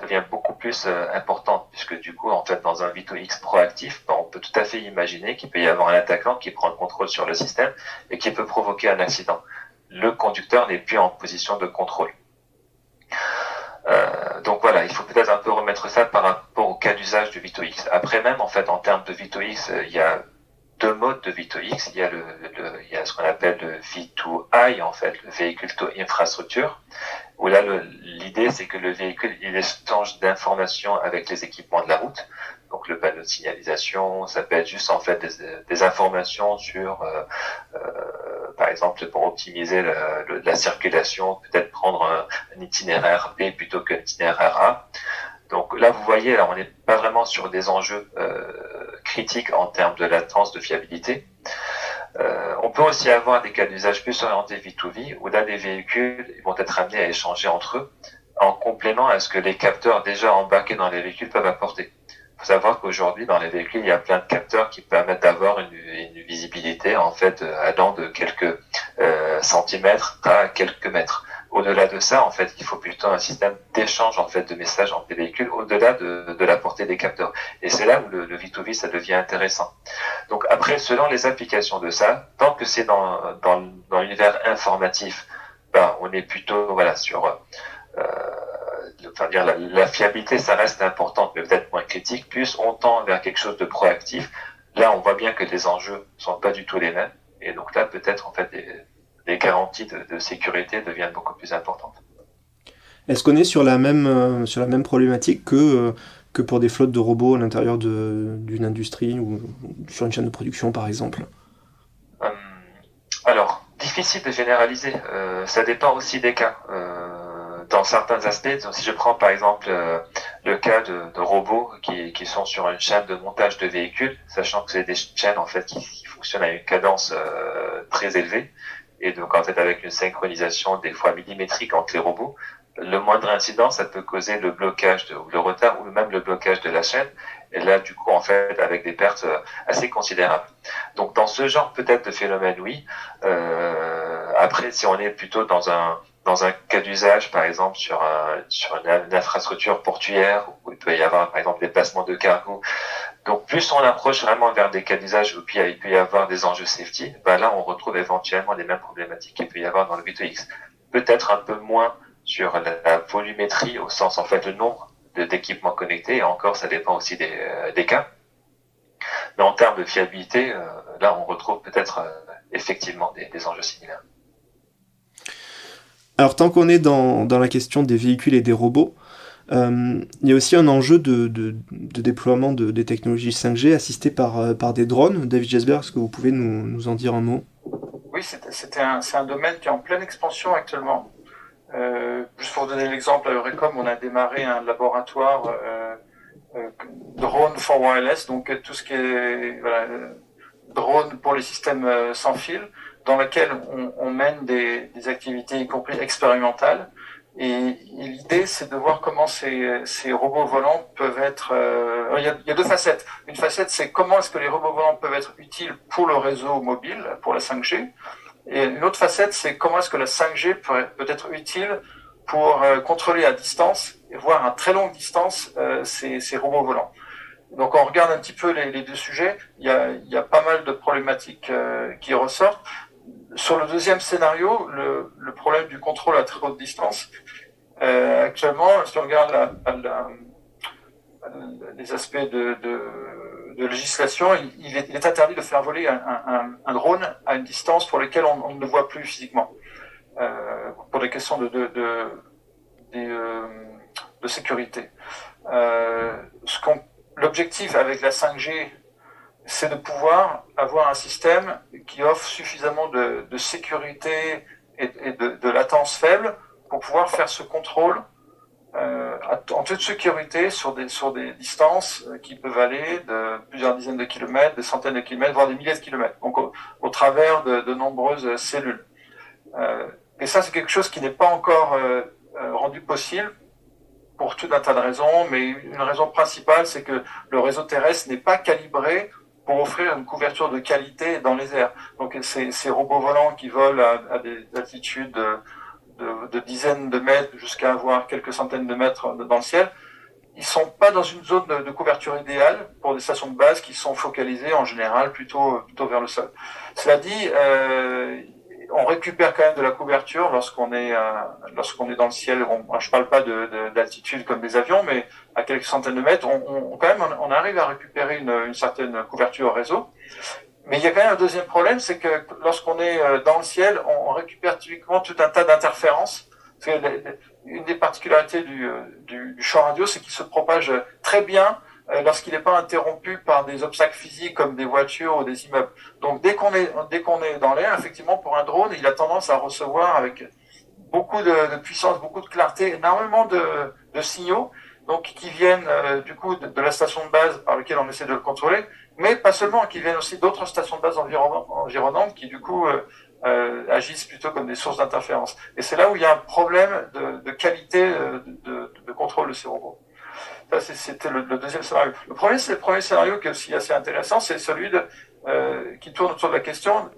deviennent beaucoup plus importants, puisque du coup, en fait, dans un V2X proactif, on peut tout à fait imaginer qu'il peut y avoir un attaquant qui prend le contrôle sur le système et qui peut provoquer un accident. Le conducteur n'est plus en position de contrôle. Donc voilà, il faut peut-être un peu remettre ça par rapport au cas d'usage du V2X. Après même, en fait, en termes de V2X, il y a deux modes de V2X. Il y a ce qu'on appelle le V2I, en fait, le véhicule to infrastructure, où là, l'idée, c'est que le véhicule, il échange d'informations avec les équipements de la route. Donc, le panneau de signalisation, ça peut être juste, en fait, des informations sur, par exemple, pour optimiser la circulation, peut-être prendre un itinéraire B plutôt qu'un itinéraire A. Donc là, vous voyez, là, on n'est pas vraiment sur des enjeux critiques en termes de latence, de fiabilité. On peut aussi avoir des cas d'usage plus orientés V2V, où là, les véhicules vont être amenés à échanger entre eux, en complément à ce que les capteurs déjà embarqués dans les véhicules peuvent apporter. Il faut savoir qu'aujourd'hui, dans les véhicules, il y a plein de capteurs qui permettent d'avoir une visibilité, en fait, allant de quelques centimètres à quelques mètres. Au-delà de ça, en fait, il faut plutôt un système d'échange, en fait, de messages entre les véhicules, au-delà de la portée des capteurs. Et c'est là où le V2V, ça devient intéressant. Donc après, selon les applications de ça, tant que c'est dans l'univers informatif, on est plutôt, sur, la fiabilité, ça reste importante, mais peut-être moins critique. Plus on tend vers quelque chose de proactif, là, on voit bien que les enjeux sont pas du tout les mêmes. Et donc là, peut-être, en fait, les garanties de sécurité deviennent beaucoup plus importantes. Est-ce qu'on est sur la même problématique que pour des flottes de robots à l'intérieur d'une industrie ou sur une chaîne de production, par exemple? Alors, difficile de généraliser. Ça dépend aussi des cas. Dans certains aspects, si je prends par exemple le cas de robots qui sont sur une chaîne de montage de véhicules, sachant que c'est des chaînes en fait qui fonctionnent à une cadence très élevée, et donc en fait avec une synchronisation des fois millimétrique entre les robots, le moindre incident, ça peut causer le blocage ou le retard ou même le blocage de la chaîne. Et là, du coup, en fait, avec des pertes assez considérables. Donc, dans ce genre peut-être de phénomène, oui. Après, si on est plutôt dans un cas d'usage, par exemple, sur une infrastructure portuaire, où il peut y avoir, par exemple, des placements de cargo, Donc plus on approche vraiment vers des cas d'usage où il peut y avoir des enjeux safety, là on retrouve éventuellement les mêmes problématiques qu'il peut y avoir dans le V2X. Peut-être un peu moins sur la volumétrie, au sens en fait le nombre d'équipements connectés, et encore ça dépend aussi des cas. Mais en termes de fiabilité, là on retrouve peut-être effectivement des enjeux similaires. Alors tant qu'on est dans la question des véhicules et des robots, il y a aussi un enjeu de déploiement des technologies 5G assistées par des drones. David Jesberg, est-ce que vous pouvez nous en dire un mot? Oui, c'est un domaine qui est en pleine expansion actuellement. Juste pour donner l'exemple, à Eurecom, on a démarré un laboratoire drone for wireless, donc tout ce qui est drone pour les systèmes sans fil, dans lequel on mène des activités, y compris expérimentales. Et l'idée, c'est de voir comment ces robots volants peuvent être... il y a deux facettes. Une facette, c'est comment est-ce que les robots volants peuvent être utiles pour le réseau mobile, pour la 5G. Et une autre facette, c'est comment est-ce que la 5G peut être utile pour contrôler à distance, voire à très longue distance, ces robots volants. Donc on regarde un petit peu les deux sujets. Il y a pas mal de problématiques qui ressortent. Sur le deuxième scénario, le problème du contrôle à très haute distance, actuellement, si on regarde les aspects de législation, il est interdit de faire voler un drone à une distance pour laquelle on ne le voit plus physiquement, pour des questions de sécurité. L'objectif avec la 5G, c'est de pouvoir avoir un système qui offre suffisamment de sécurité et de latence faible pour pouvoir faire ce contrôle en toute sécurité sur des distances qui peuvent aller de plusieurs dizaines de kilomètres, des centaines de kilomètres, voire des milliers de kilomètres, donc au travers de nombreuses cellules. Et ça, c'est quelque chose qui n'est pas encore rendu possible pour tout un tas de raisons, mais une raison principale, c'est que le réseau terrestre n'est pas calibré pour offrir une couverture de qualité dans les airs. Donc ces robots volants qui volent à des altitudes de dizaines de mètres jusqu'à avoir quelques centaines de mètres dans le ciel, ils sont pas dans une zone de couverture idéale pour des stations de base qui sont focalisées en général plutôt vers le sol. Cela dit, on récupère quand même de la couverture lorsqu'on est dans le ciel. Je parle pas d'altitude comme des avions, mais à quelques centaines de mètres, on arrive à récupérer une certaine couverture au réseau. Mais il y a quand même un deuxième problème, c'est que lorsqu'on est dans le ciel, on récupère typiquement tout un tas d'interférences. Parce que une des particularités du champ radio, c'est qu'il se propage très bien lorsqu'il n'est pas interrompu par des obstacles physiques comme des voitures ou des immeubles. Donc dès qu'on est dans l'air, effectivement, pour un drone, il a tendance à recevoir avec beaucoup de puissance, beaucoup de clarté, énormément de signaux, donc qui viennent du coup de la station de base par laquelle on essaie de le contrôler, mais pas seulement, qui viennent aussi d'autres stations de base environnantes qui du coup agissent plutôt comme des sources d'interférence. Et c'est là où il y a un problème de qualité de contrôle de ces robots. Ça, c'était le deuxième scénario. Le premier scénario qui est aussi assez intéressant, c'est celui qui tourne autour de la question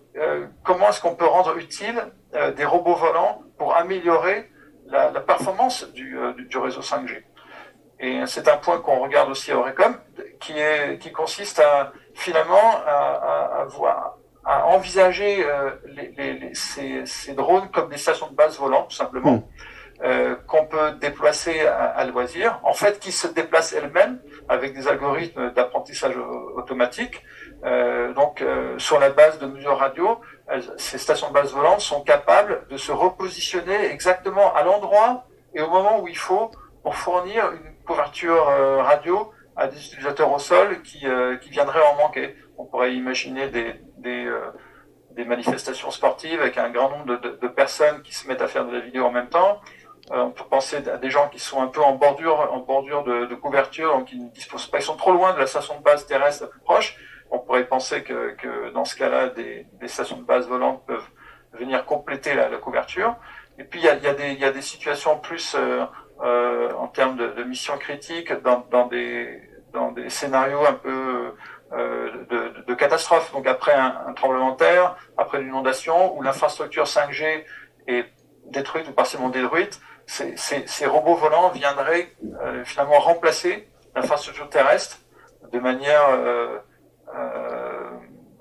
comment est-ce qu'on peut rendre utile des robots volants pour améliorer la performance du réseau 5G. Et c'est un point qu'on regarde aussi à Eurecom, qui consiste à finalement à envisager ces drones comme des stations de base volantes, tout simplement, qu'on peut déplacer à loisir, en fait, qui se déplacent elles-mêmes avec des algorithmes d'apprentissage automatique. Sur la base de mesures radio, ces stations de base volantes sont capables de se repositionner exactement à l'endroit et au moment où il faut pour fournir une couverture radio à des utilisateurs au sol qui viendraient en manquer. On pourrait imaginer des manifestations sportives avec un grand nombre de personnes qui se mettent à faire de la vidéo en même temps. On peut penser à des gens qui sont un peu en bordure de couverture, donc ils ne disposent pas, ils sont trop loin de la station de base terrestre la plus proche. On pourrait penser que dans ce cas-là, des stations de base volantes peuvent venir compléter la couverture. Et puis il y a des situations plus en termes de missions critiques dans des scénarios un peu de catastrophe. Donc après un tremblement de terre, après une inondation, où l'infrastructure 5G est détruite ou partiellement détruite, ces robots volants viendraient finalement remplacer l'infrastructure terrestre de manière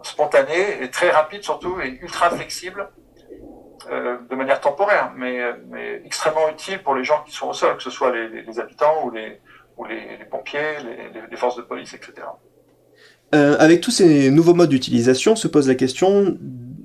spontanée et très rapide surtout et ultra flexible de manière temporaire, mais extrêmement utile pour les gens qui sont au sol, que ce soit les habitants ou les pompiers, les forces de police, etc. Avec tous ces nouveaux modes d'utilisation, se pose la question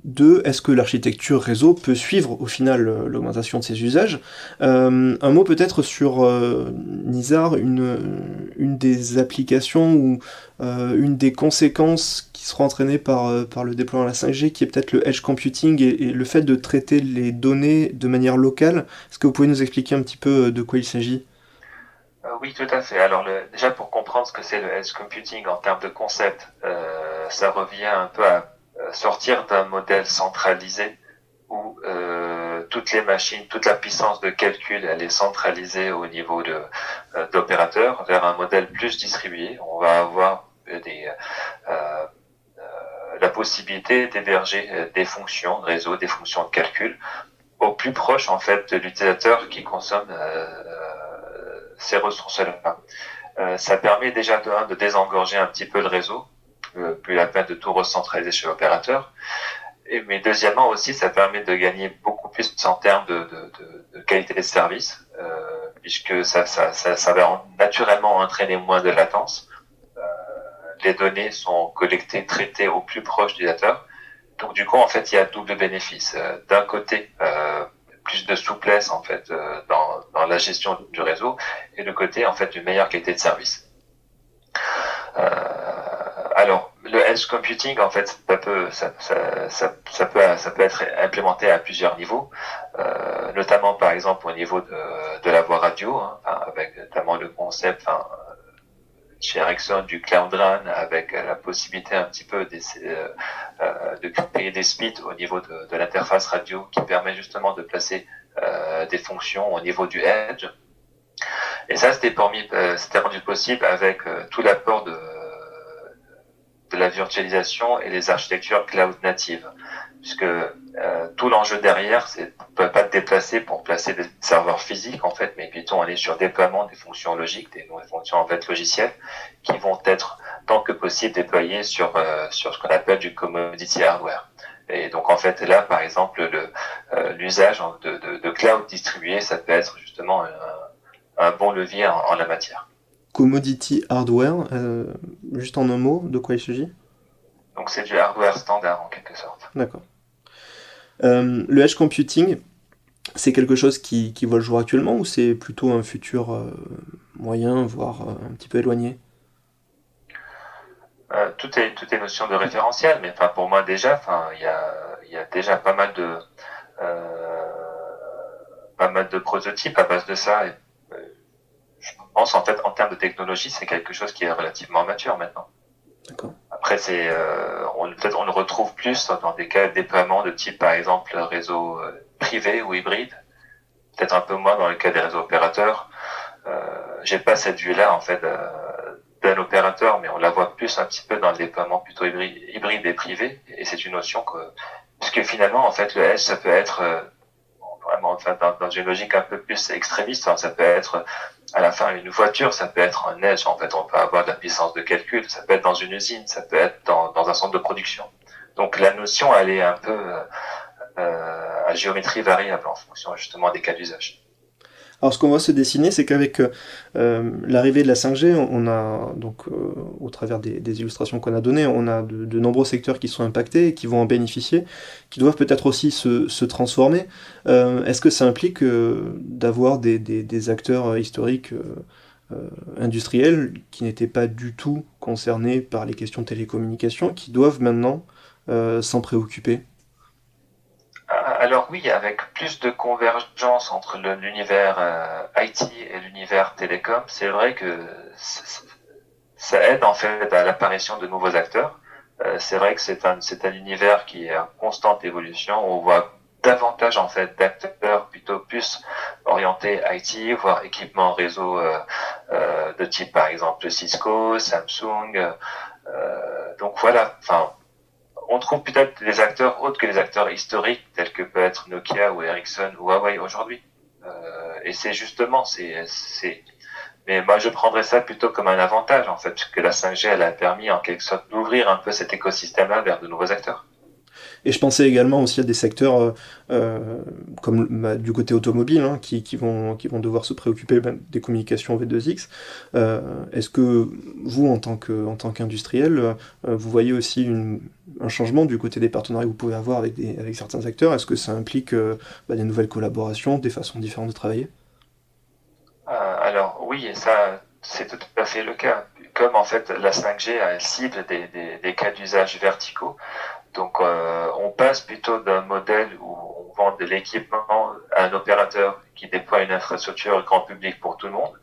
de est-ce que l'architecture réseau peut suivre au final l'augmentation de ses usages. Un mot peut-être sur Nizar, une des applications ou une des conséquences qui seront entraînées par le déploiement de la 5G, qui est peut-être le edge computing et le fait de traiter les données de manière locale. Est-ce que vous pouvez nous expliquer un petit peu de quoi il s'agit ? Oui, tout à fait. Alors, déjà pour comprendre ce que c'est le edge computing en termes de concept, ça revient un peu à sortir d'un modèle centralisé où toutes les machines, toute la puissance de calcul, elle est centralisée au niveau d'opérateurs, vers un modèle plus distribué. On va avoir la possibilité d'héberger des fonctions de réseau, des fonctions de calcul au plus proche en fait de l'utilisateur qui consomme ces ressources-là. Ça permet déjà de désengorger un petit peu le réseau, plus la peine de tout recentraliser chez l'opérateur. Mais deuxièmement aussi, ça permet de gagner beaucoup plus en termes de qualité de service, puisque ça va naturellement entraîner moins de latence. Les données sont collectées, traitées au plus proche du utilisateur. Donc du coup, en fait, il y a double bénéfice. D'un côté, plus de souplesse en fait dans la gestion du réseau, et de côté, en fait, une meilleure qualité de service. Alors, le edge computing, en fait, ça peut être implémenté à plusieurs niveaux, notamment par exemple au niveau de la voie radio, avec notamment le concept chez Ericsson du Cloud RAN, avec la possibilité un petit peu de créer des splits au niveau de l'interface radio qui permet justement de placer des fonctions au niveau du edge. Et ça, c'était rendu possible avec tout l'apport de la virtualisation et des architectures cloud natives, puisque tout l'enjeu derrière, c'est ne pas te déplacer pour placer des serveurs physiques en fait, mais plutôt aller sur déploiement des fonctions logiques, des fonctions en fait logicielles, qui vont être tant que possible déployées sur ce qu'on appelle du commodity hardware. Et donc en fait là, par exemple, l'usage de cloud distribué, ça peut être justement un bon levier en la matière. Commodity hardware, juste en un mot, de quoi il s'agit ? Donc c'est du hardware standard en quelque sorte. D'accord. Le edge computing, c'est quelque chose qui voit le jour actuellement ou c'est plutôt un futur moyen, voire un petit peu éloigné ? Tout est notion de référentiel, mais pour moi déjà, il y a déjà pas mal de prototypes à base de ça. Et, je pense en fait en termes de technologie, c'est quelque chose qui est relativement mature maintenant. D'accord. Après, peut-être on le retrouve plus dans des cas de déploiement de type par exemple réseau privé ou hybride, peut-être un peu moins dans le cas des réseaux opérateurs. J'ai pas cette vue-là en fait d'un opérateur, mais on la voit plus un petit peu dans le déploiement plutôt hybride et privé. Et c'est une notion puisque finalement en fait le edge ça peut être vraiment dans une logique un peu plus extrémiste, ça peut être à la fin une voiture, ça peut être un edge, en fait on peut avoir de la puissance de calcul, ça peut être dans une usine, ça peut être dans un centre de production. Donc la notion elle est un peu à géométrie variable en fonction justement des cas d'usage. Alors ce qu'on voit se dessiner, c'est qu'avec l'arrivée de la 5G, on a donc au travers des illustrations qu'on a données, on a de nombreux secteurs qui sont impactés et qui vont en bénéficier, qui doivent peut-être aussi se transformer. Est-ce que ça implique d'avoir des acteurs historiques industriels qui n'étaient pas du tout concernés par les questions de télécommunications, qui doivent maintenant s'en préoccuper ? Alors oui, avec plus de convergence entre l'univers IT et l'univers télécom, c'est vrai que ça aide en fait à l'apparition de nouveaux acteurs. C'est vrai que c'est un univers qui est en constante évolution. On voit davantage en fait d'acteurs plutôt plus orientés IT, voire équipement réseau de type par exemple Cisco, Samsung. Donc voilà, on trouve peut-être des acteurs autres que les acteurs historiques tels que peut être Nokia ou Ericsson ou Huawei aujourd'hui. Et c'est justement Mais moi, je prendrais ça plutôt comme un avantage, en fait, puisque la 5G, elle a permis, en quelque sorte, d'ouvrir un peu cet écosystème-là vers de nouveaux acteurs. Et je pensais également aussi à des secteurs comme du côté automobile hein, qui vont devoir se préoccuper même des communications V2X. Est-ce que vous, en tant qu'industriel, vous voyez aussi un changement du côté des partenariats que vous pouvez avoir avec certains acteurs? Est-ce que ça implique des nouvelles collaborations, des façons différentes de travailler? Alors oui, et ça, c'est tout à fait le cas. Comme en fait la 5G, elle cible des cas d'usage verticaux, donc on passe plutôt d'un modèle où on vend de l'équipement à un opérateur qui déploie une infrastructure grand public pour tout le monde,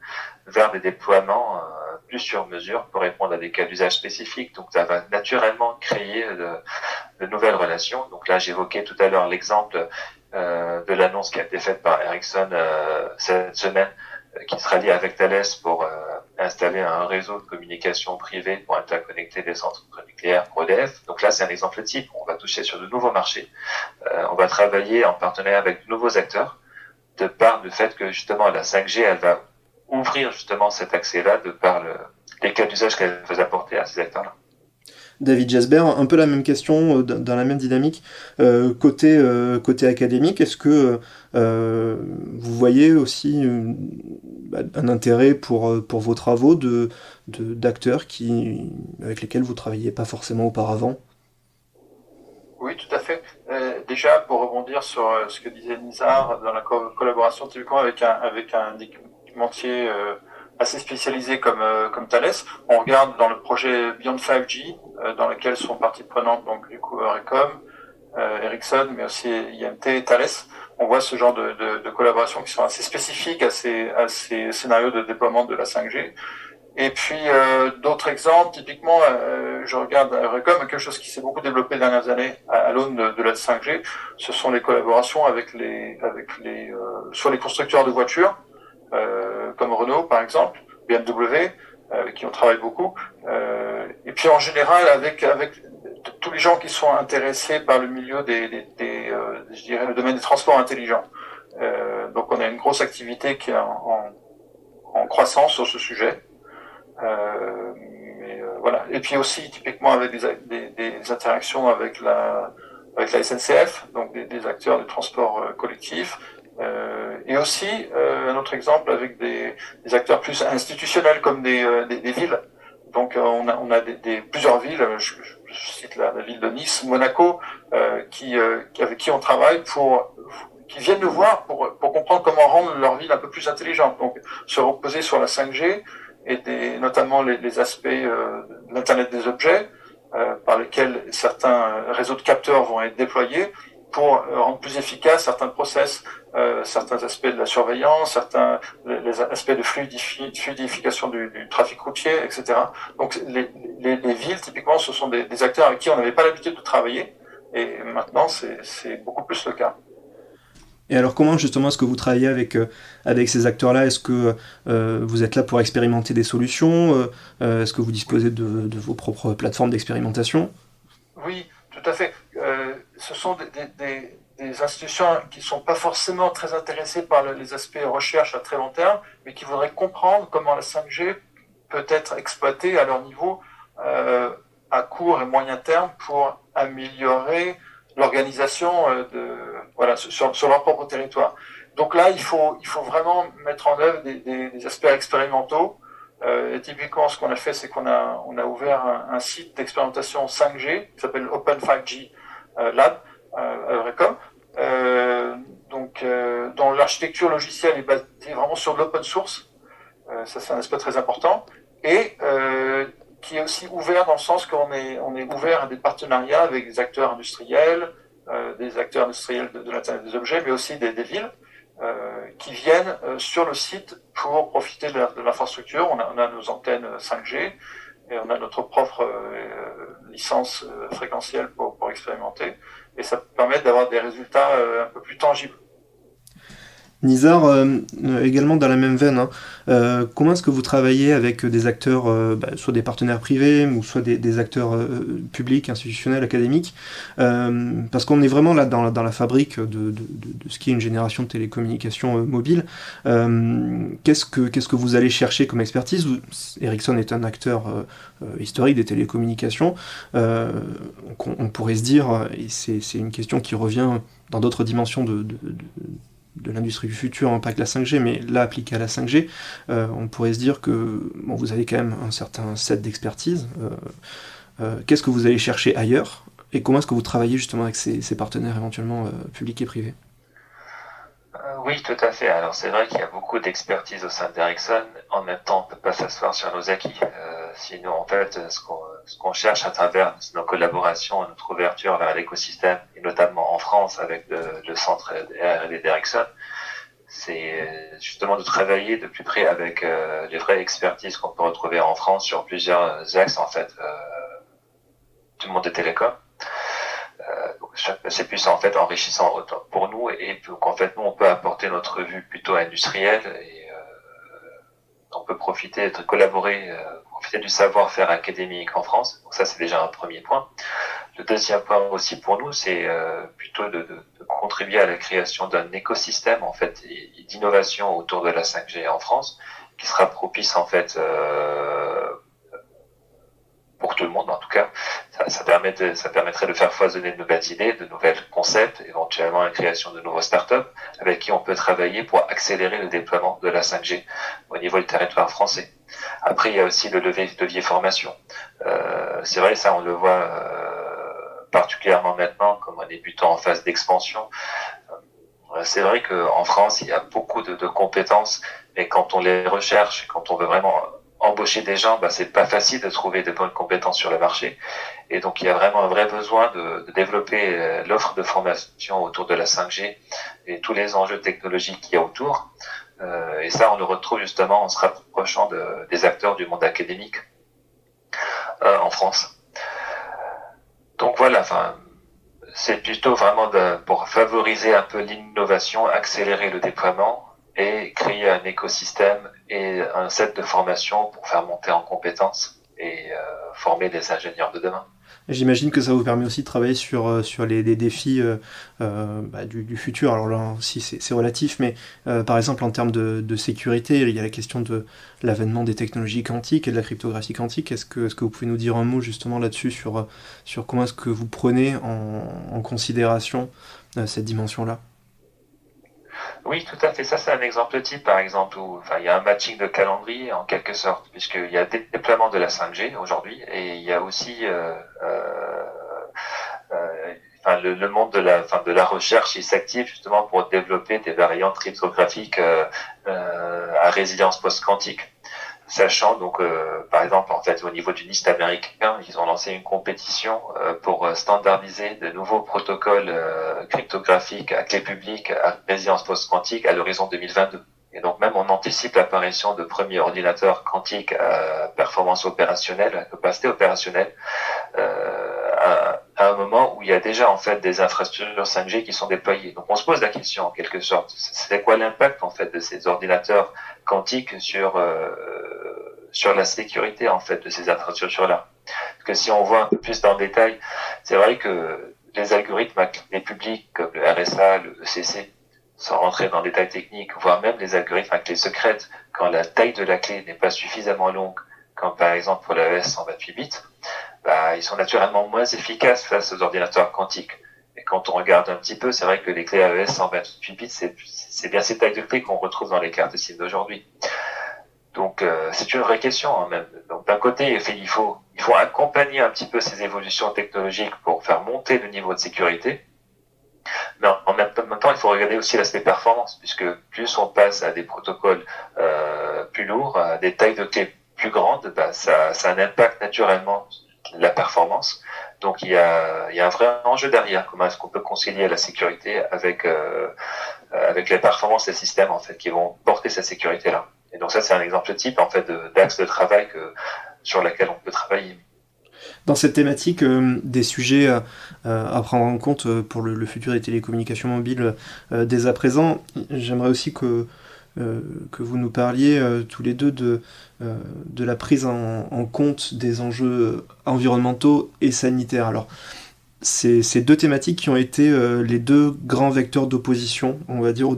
vers des déploiements plus sur mesure pour répondre à des cas d'usage spécifiques. Donc ça va naturellement créer de nouvelles relations. Donc là, j'évoquais tout à l'heure l'exemple de l'annonce qui a été faite par Ericsson cette semaine, qui sera lié avec Thales pour installer un réseau de communication privé pour interconnecter des centres nucléaires pour EDF. Donc là, c'est un exemple type. On va toucher sur de nouveaux marchés. On va travailler en partenariat avec de nouveaux acteurs, de par le fait que justement la 5G, elle va ouvrir justement cet accès-là de par les cas d'usage qu'elle veut apporter à ces acteurs-là. David Jasper, un peu la même question, dans la même dynamique. Côté académique, est-ce que vous voyez aussi un intérêt pour vos travaux d'acteurs avec lesquels vous ne travailliez pas forcément auparavant? Oui, tout à fait. Déjà, pour rebondir sur ce que disait Nizar, dans la collaboration typiquement avec un équipementier assez spécialisé comme Thales, on regarde dans le projet Beyond 5G, dans lequel sont partie prenante donc du coup Recom, Ericsson, mais aussi IMT et Thales. On voit ce genre de collaborations qui sont assez spécifiques à ces scénarios de déploiement de la 5G. Et puis d'autres exemples, typiquement, je regarde Recom, quelque chose qui s'est beaucoup développé les dernières années à l'aune de la 5G, ce sont les collaborations sur les constructeurs de voitures, comme Renault par exemple, BMW, avec qui on travaille beaucoup, et puis en général avec tous les gens qui sont intéressés par le milieu je dirais le domaine des transports intelligents. Donc on a une grosse activité qui est en croissance sur ce sujet. Voilà. Et puis aussi typiquement avec des interactions avec la SNCF, donc des acteurs du transport collectif, et aussi un autre exemple avec des acteurs plus institutionnels comme des villes. Donc on a plusieurs villes, je cite la ville de Nice, Monaco, avec qui on travaille qui viennent nous voir pour comprendre comment rendre leur ville un peu plus intelligente. Donc se reposer sur la 5G et notamment les aspects de l'Internet des objets, par lesquels certains réseaux de capteurs vont être déployés pour rendre plus efficaces certains process, certains aspects de la surveillance, les aspects de fluidification du trafic routier, etc. Donc les villes, typiquement, ce sont des acteurs avec qui on n'avait pas l'habitude de travailler, et maintenant c'est beaucoup plus le cas. Et alors comment justement est-ce que vous travaillez avec ces acteurs-là? Est-ce que vous êtes là pour expérimenter des solutions? Est-ce que vous disposez de vos propres plateformes d'expérimentation? Oui, tout à fait. Ce sont des institutions qui ne sont pas forcément très intéressées par les aspects recherche à très long terme, mais qui voudraient comprendre comment la 5G peut être exploitée à leur niveau à court et moyen terme pour améliorer l'organisation sur leur propre territoire. Donc là, il faut vraiment mettre en œuvre des aspects expérimentaux. Et typiquement, ce qu'on a fait, c'est qu'on a ouvert un site d'expérimentation 5G qui s'appelle Open 5G Lab à Eurecom. Dont l'architecture logicielle est basée vraiment sur l'open source. Ça, c'est un aspect très important. Et qui est aussi ouvert dans le sens qu'on est ouvert à des partenariats avec des acteurs industriels de l'Internet des objets, mais aussi des villes qui viennent sur le site pour profiter de l'infrastructure. On a nos antennes 5G et on a notre propre licence fréquentielle pour expérimenter. Et ça permet d'avoir des résultats un peu plus tangibles. Nizar, également dans la même veine, hein, comment est-ce que vous travaillez avec des acteurs, soit des partenaires privés, ou soit des acteurs publics, institutionnels, académiques, parce qu'on est vraiment là dans la fabrique de ce qui est une génération de télécommunications mobiles. Qu'est-ce que vous allez chercher comme expertise? Ericsson est un acteur historique des télécommunications. On pourrait se dire, et c'est une question qui revient dans d'autres dimensions de l'industrie du futur, hein, pas que la 5G, mais là appliqué à la 5G, on pourrait se dire que bon, vous avez quand même un certain set d'expertise. Qu'est-ce que vous allez chercher ailleurs et comment est-ce que vous travaillez justement avec ces partenaires éventuellement publics et privés? Oui, tout à fait. Alors c'est vrai qu'il y a beaucoup d'expertise au sein d'Ericsson. En même temps, on ne peut pas s'asseoir sur nos acquis. Sinon, en fait, ce qu'on cherche à travers nos collaborations, notre ouverture vers l'écosystème, et notamment en France avec le centre R&D d'Ericsson, c'est justement de travailler de plus près avec les vraies expertises qu'on peut retrouver en France sur plusieurs axes en fait du monde des télécoms. C'est plus en fait enrichissant pour nous et qu'en fait nous on peut apporter notre vue plutôt industrielle et on peut profiter de collaborer, profiter du savoir-faire académique en France. Donc ça c'est déjà un premier point. Le deuxième point aussi pour nous c'est plutôt de contribuer à la création d'un écosystème en fait et d'innovation autour de la 5G en France qui sera propice en fait pour tout le monde en tout cas. Ça permettrait de faire foisonner de nouvelles idées, de nouveaux concepts, éventuellement la création de nouveaux startups avec qui on peut travailler pour accélérer le déploiement de la 5G au niveau du territoire français. Après, il y a aussi le levier formation. C'est vrai, ça on le voit particulièrement maintenant comme un débutant en phase d'expansion. C'est vrai qu'en France, il y a beaucoup de compétences, mais quand on les recherche, quand on veut vraiment embaucher des gens, c'est pas facile de trouver de bonnes compétences sur le marché. Et donc, il y a vraiment un vrai besoin de développer l'offre de formation autour de la 5G et tous les enjeux technologiques qu'il y a autour. Et ça, on le retrouve justement en se rapprochant des acteurs du monde académique en France. Donc voilà, c'est plutôt vraiment pour favoriser un peu l'innovation, accélérer le déploiement et créer un écosystème et un set de formation pour faire monter en compétences et former des ingénieurs de demain. J'imagine que ça vous permet aussi de travailler sur les défis du futur. Alors là aussi c'est relatif, mais par exemple en termes de sécurité, il y a la question de l'avènement des technologies quantiques et de la cryptographie quantique. Est-ce que vous pouvez nous dire un mot justement là-dessus sur comment est-ce que vous prenez en considération cette dimension-là? Oui, tout à fait. Ça, c'est un exemple type, par exemple, où il y a un matching de calendrier en quelque sorte, puisqu'il y a des déploiements de la 5G aujourd'hui, et il y a aussi le monde de la recherche, il s'active justement pour développer des variantes cryptographiques à résilience post-quantique. Sachant donc, par exemple, en fait, au niveau du NIST américain, ils ont lancé une compétition pour standardiser de nouveaux protocoles cryptographiques à clé publique à résilience post-quantique à l'horizon 2022. Et donc même on anticipe l'apparition de premiers ordinateurs quantiques à performance opérationnelle, à capacité opérationnelle, à un moment où il y a déjà en fait des infrastructures 5G qui sont déployées. Donc on se pose la question en quelque sorte, c'est quoi l'impact en fait de ces ordinateurs quantiques sur la sécurité en fait de ces infrastructures-là. Parce que si on voit un peu plus dans le détail, c'est vrai que les algorithmes les publics comme le RSA, le ECC, sans rentrer dans le détail technique, voire même les algorithmes à clé secrète, quand la taille de la clé n'est pas suffisamment longue, comme par exemple pour la ES 128 bits, ils sont naturellement moins efficaces face aux ordinateurs quantiques. Et quand on regarde un petit peu, c'est vrai que les clés AES 128 bits, c'est bien ces tailles de clés qu'on retrouve dans les cartes SIM d'aujourd'hui. Donc c'est une vraie question hein, même. Donc d'un côté, il faut accompagner un petit peu ces évolutions technologiques pour faire monter le niveau de sécurité. Mais en même temps, il faut regarder aussi l'aspect performance, puisque plus on passe à des protocoles plus lourds, à des tailles de clés plus grandes, ça a un impact naturellement la performance. Donc il y a un vrai enjeu derrière. Comment est-ce qu'on peut concilier la sécurité avec les performances des systèmes en fait qui vont porter cette sécurité là. Et donc ça c'est un exemple type en fait d'axe de travail sur lequel on peut travailler. Dans cette thématique des sujets à prendre en compte pour le futur des télécommunications mobiles dès à présent, j'aimerais aussi que vous nous parliez tous les deux de la prise en compte des enjeux environnementaux et sanitaires. Alors, ces deux thématiques qui ont été les deux grands vecteurs d'opposition, on va dire,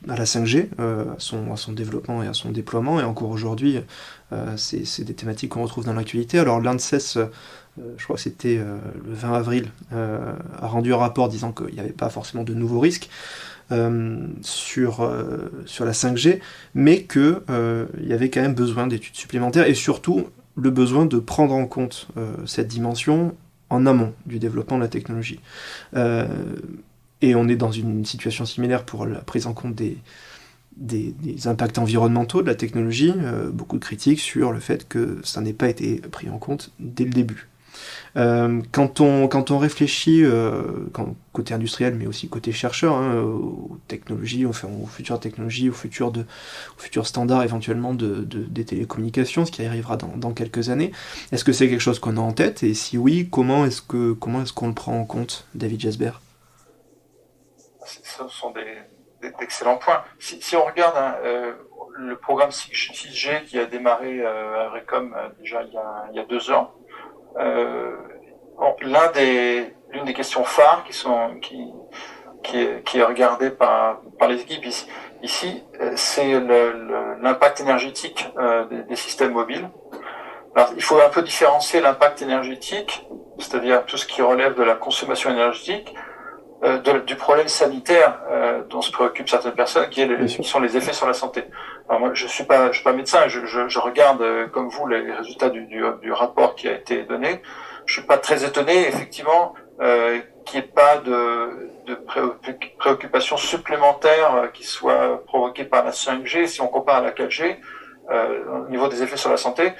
à la 5G, à son développement et à son déploiement, et encore aujourd'hui, c'est des thématiques qu'on retrouve dans l'actualité. Alors l'ANSES, je crois que c'était le 20 avril, a rendu un rapport disant qu'il n'y avait pas forcément de nouveaux risques sur la 5G, mais qu'il y avait quand même besoin d'études supplémentaires, et surtout le besoin de prendre en compte cette dimension en amont du développement de la technologie. Et on est dans une situation similaire pour la prise en compte des impacts environnementaux de la technologie, beaucoup de critiques sur le fait que ça n'ait pas été pris en compte dès le début. Quand on réfléchit, côté industriel, mais aussi côté chercheur, aux technologies, aux futures technologies, aux futurs standards éventuellement des télécommunications, ce qui arrivera dans quelques années, est-ce que c'est quelque chose qu'on a en tête? Et si oui, comment est-ce qu'on le prend en compte, David Jasber? Ce sont d'excellents points. Si on regarde le programme 6G qui a démarré à Recom déjà il y a 2 ans, l'une des questions phares qui est regardée par les équipes ici, c'est l'impact énergétique des systèmes mobiles. Alors, il faut un peu différencier l'impact énergétique, c'est-à-dire tout ce qui relève de la consommation énergétique, du problème sanitaire dont se préoccupent certaines personnes, qui sont les effets sur la santé. Alors moi, je suis pas médecin, je regarde comme vous les résultats du rapport qui a été donné. Je suis pas très étonné, effectivement, qu'il n'y ait pas de préoccupations supplémentaires qui soient provoquées par la 5G si on compare à la 4G au niveau des effets sur la santé.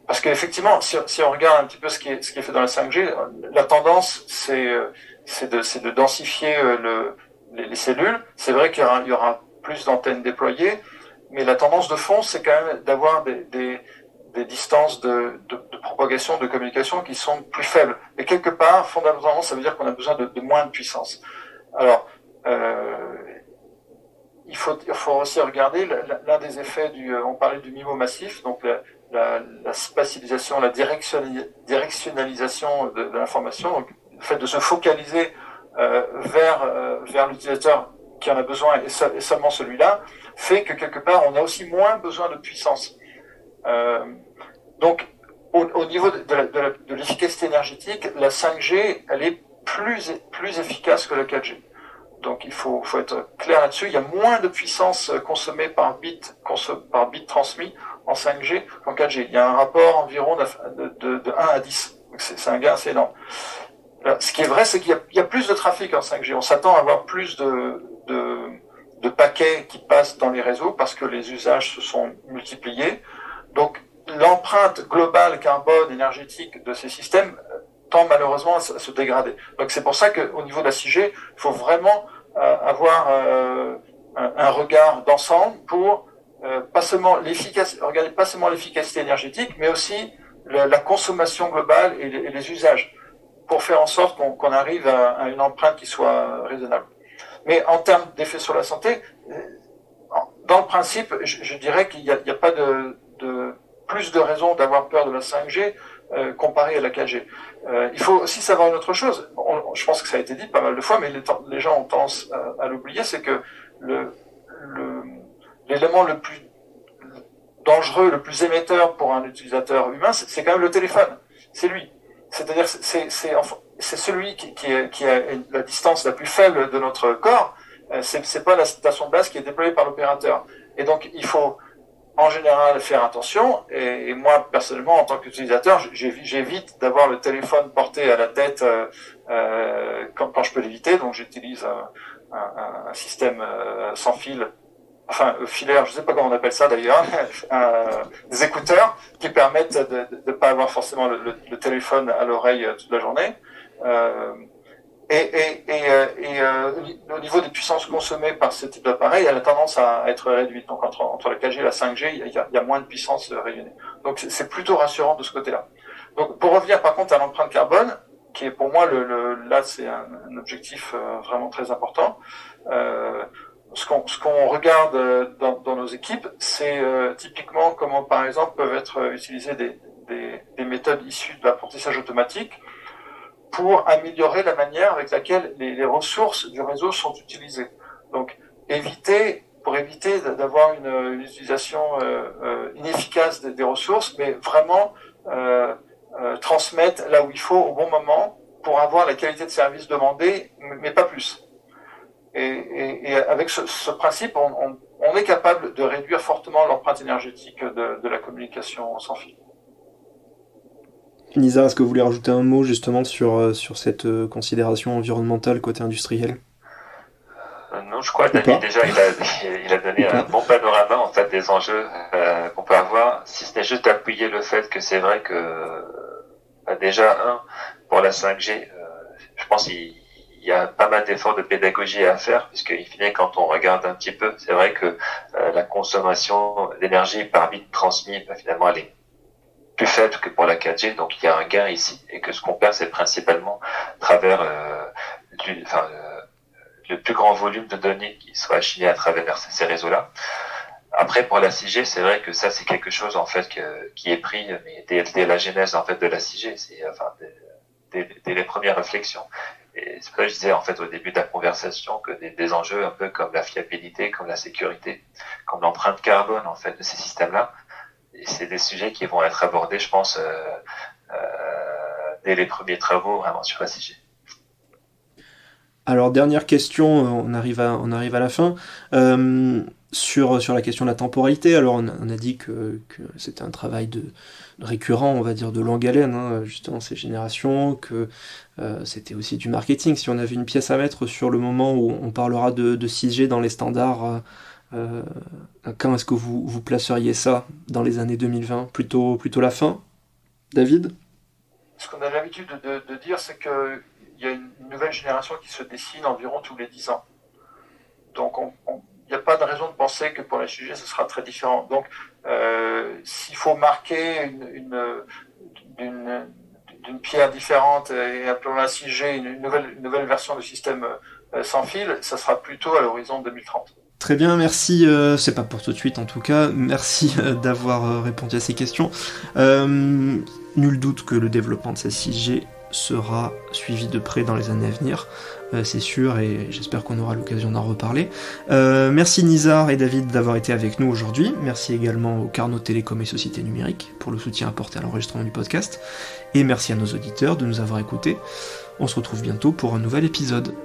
Parce qu'effectivement, si on regarde un petit peu ce qui est fait dans la 5G, la tendance c'est de densifier les cellules. C'est vrai qu'il y aura plus d'antennes déployées, mais la tendance de fond, c'est quand même d'avoir des distances de propagation, de communication qui sont plus faibles. Et quelque part, fondamentalement, ça veut dire qu'on a besoin de moins de puissance. Alors, il faut aussi regarder l'un des effets on parlait du MIMO massif, donc la spatialisation, la directionnalisation de l'information, donc le fait de se focaliser vers l'utilisateur qui en a besoin et seulement celui-là, fait que quelque part on a aussi moins besoin de puissance. Donc au niveau de l'efficacité énergétique, la 5G elle est plus efficace que la 4G. Donc il faut être clair là-dessus. Il y a moins de puissance consommée par bit transmis en 5G qu'en 4G. Il y a un rapport environ de 1 à 10. Donc c'est un gain assez énorme. Alors, ce qui est vrai, c'est qu'il y a plus de trafic en 5G. On s'attend à avoir plus de paquets qui passent dans les réseaux parce que les usages se sont multipliés. Donc l'empreinte globale carbone énergétique de ces systèmes tend malheureusement à se dégrader. Donc c'est pour ça qu'au niveau de la 6G, il faut vraiment avoir un regard d'ensemble pour regarder pas seulement l'efficacité énergétique, mais aussi la consommation globale et les usages, pour faire en sorte qu'on arrive à une empreinte qui soit raisonnable. Mais en termes d'effet sur la santé, dans le principe, je dirais qu'il n'y a pas de plus de raisons d'avoir peur de la 5G comparé à la 4G. Il faut aussi savoir une autre chose. Je pense que ça a été dit pas mal de fois, mais les gens ont tendance à l'oublier, c'est que l'élément le plus dangereux, le plus émetteur pour un utilisateur humain, c'est quand même le téléphone. C'est lui. C'est-à-dire, c'est celui qui a la distance la plus faible de notre corps. C'est pas la station de base qui est déployée par l'opérateur. Et donc, il faut en général faire attention. Et moi, personnellement, en tant qu'utilisateur, j'évite d'avoir le téléphone porté à la tête quand je peux l'éviter. Donc, j'utilise un système sans fil, enfin filaire, je sais pas comment on appelle ça d'ailleurs, des écouteurs qui permettent de ne pas avoir forcément le téléphone à l'oreille toute la journée. Au niveau des puissances consommées par ce type d'appareil, elle a tendance à être réduite. Donc entre la 4G et la 5G, il y a moins de puissance rayonnée. Donc c'est plutôt rassurant de ce côté-là. Donc, pour revenir par contre à l'empreinte carbone, qui est pour moi là c'est un objectif vraiment très important. Ce qu'on regarde dans nos équipes, c'est typiquement comment par exemple peuvent être utilisées des méthodes issues de l'apprentissage automatique pour améliorer la manière avec laquelle les ressources du réseau sont utilisées. Donc pour éviter d'avoir une utilisation inefficace des ressources, mais vraiment transmettre là où il faut au bon moment pour avoir la qualité de service demandée, mais pas plus. Et avec ce principe, on est capable de réduire fortement l'empreinte énergétique de la communication sans fil. Nizar, est-ce que vous voulez rajouter un mot justement sur cette considération environnementale côté industriel ? Non, je crois que David déjà il a donné un bon panorama en fait des enjeux qu'on peut avoir. Si ce n'est juste d'appuyer le fait que c'est vrai que déjà pour la 5G, je pense qu'il y a pas mal d'efforts de pédagogie à faire, puisque in fine, quand on regarde un petit peu, c'est vrai que la consommation d'énergie par bit transmis, finalement, elle est plus faible que pour la 4G, donc il y a un gain ici, et que ce qu'on perd, c'est principalement à travers le plus grand volume de données qui soit achiné à travers ces réseaux-là. Après, pour la 6G, c'est vrai que ça, c'est quelque chose en fait qui est pris, mais dès la genèse en fait de la 6G, c'est dès les premières réflexions. Et c'est pour ça que je disais en fait au début de la conversation que des enjeux un peu comme la fiabilité, comme la sécurité, comme l'empreinte carbone en fait de ces systèmes-là, et c'est des sujets qui vont être abordés, je pense, dès les premiers travaux vraiment sur la 6G. Alors dernière question, on arrive à la fin. Sur la question de la temporalité, alors on a dit que c'était un travail de récurrent, on va dire de longue haleine, justement ces générations, que c'était aussi du marketing. Si on avait une pièce à mettre sur le moment où on parlera de 6G dans les standards, quand est-ce que vous placeriez ça dans les années 2020 ? Plutôt la fin, David ? Ce qu'on a l'habitude de dire, c'est qu'il y a une nouvelle génération qui se dessine environ tous les 10 ans. Donc il n'y a pas de raison de penser que pour les sujets, ce sera très différent. Donc, s'il faut marquer d'une pierre différente et appelons la 6G une nouvelle version du système sans fil, ça sera plutôt à l'horizon 2030. Très bien, merci, c'est pas pour tout de suite en tout cas, merci d'avoir répondu à ces questions. Nul doute que le développement de cette 6G sera suivi de près dans les années à venir, c'est sûr, et j'espère qu'on aura l'occasion d'en reparler. Merci Nizar et David d'avoir été avec nous aujourd'hui, merci également au Carnot Télécom et Société Numérique pour le soutien apporté à l'enregistrement du podcast, et merci à nos auditeurs de nous avoir écoutés. On se retrouve bientôt pour un nouvel épisode.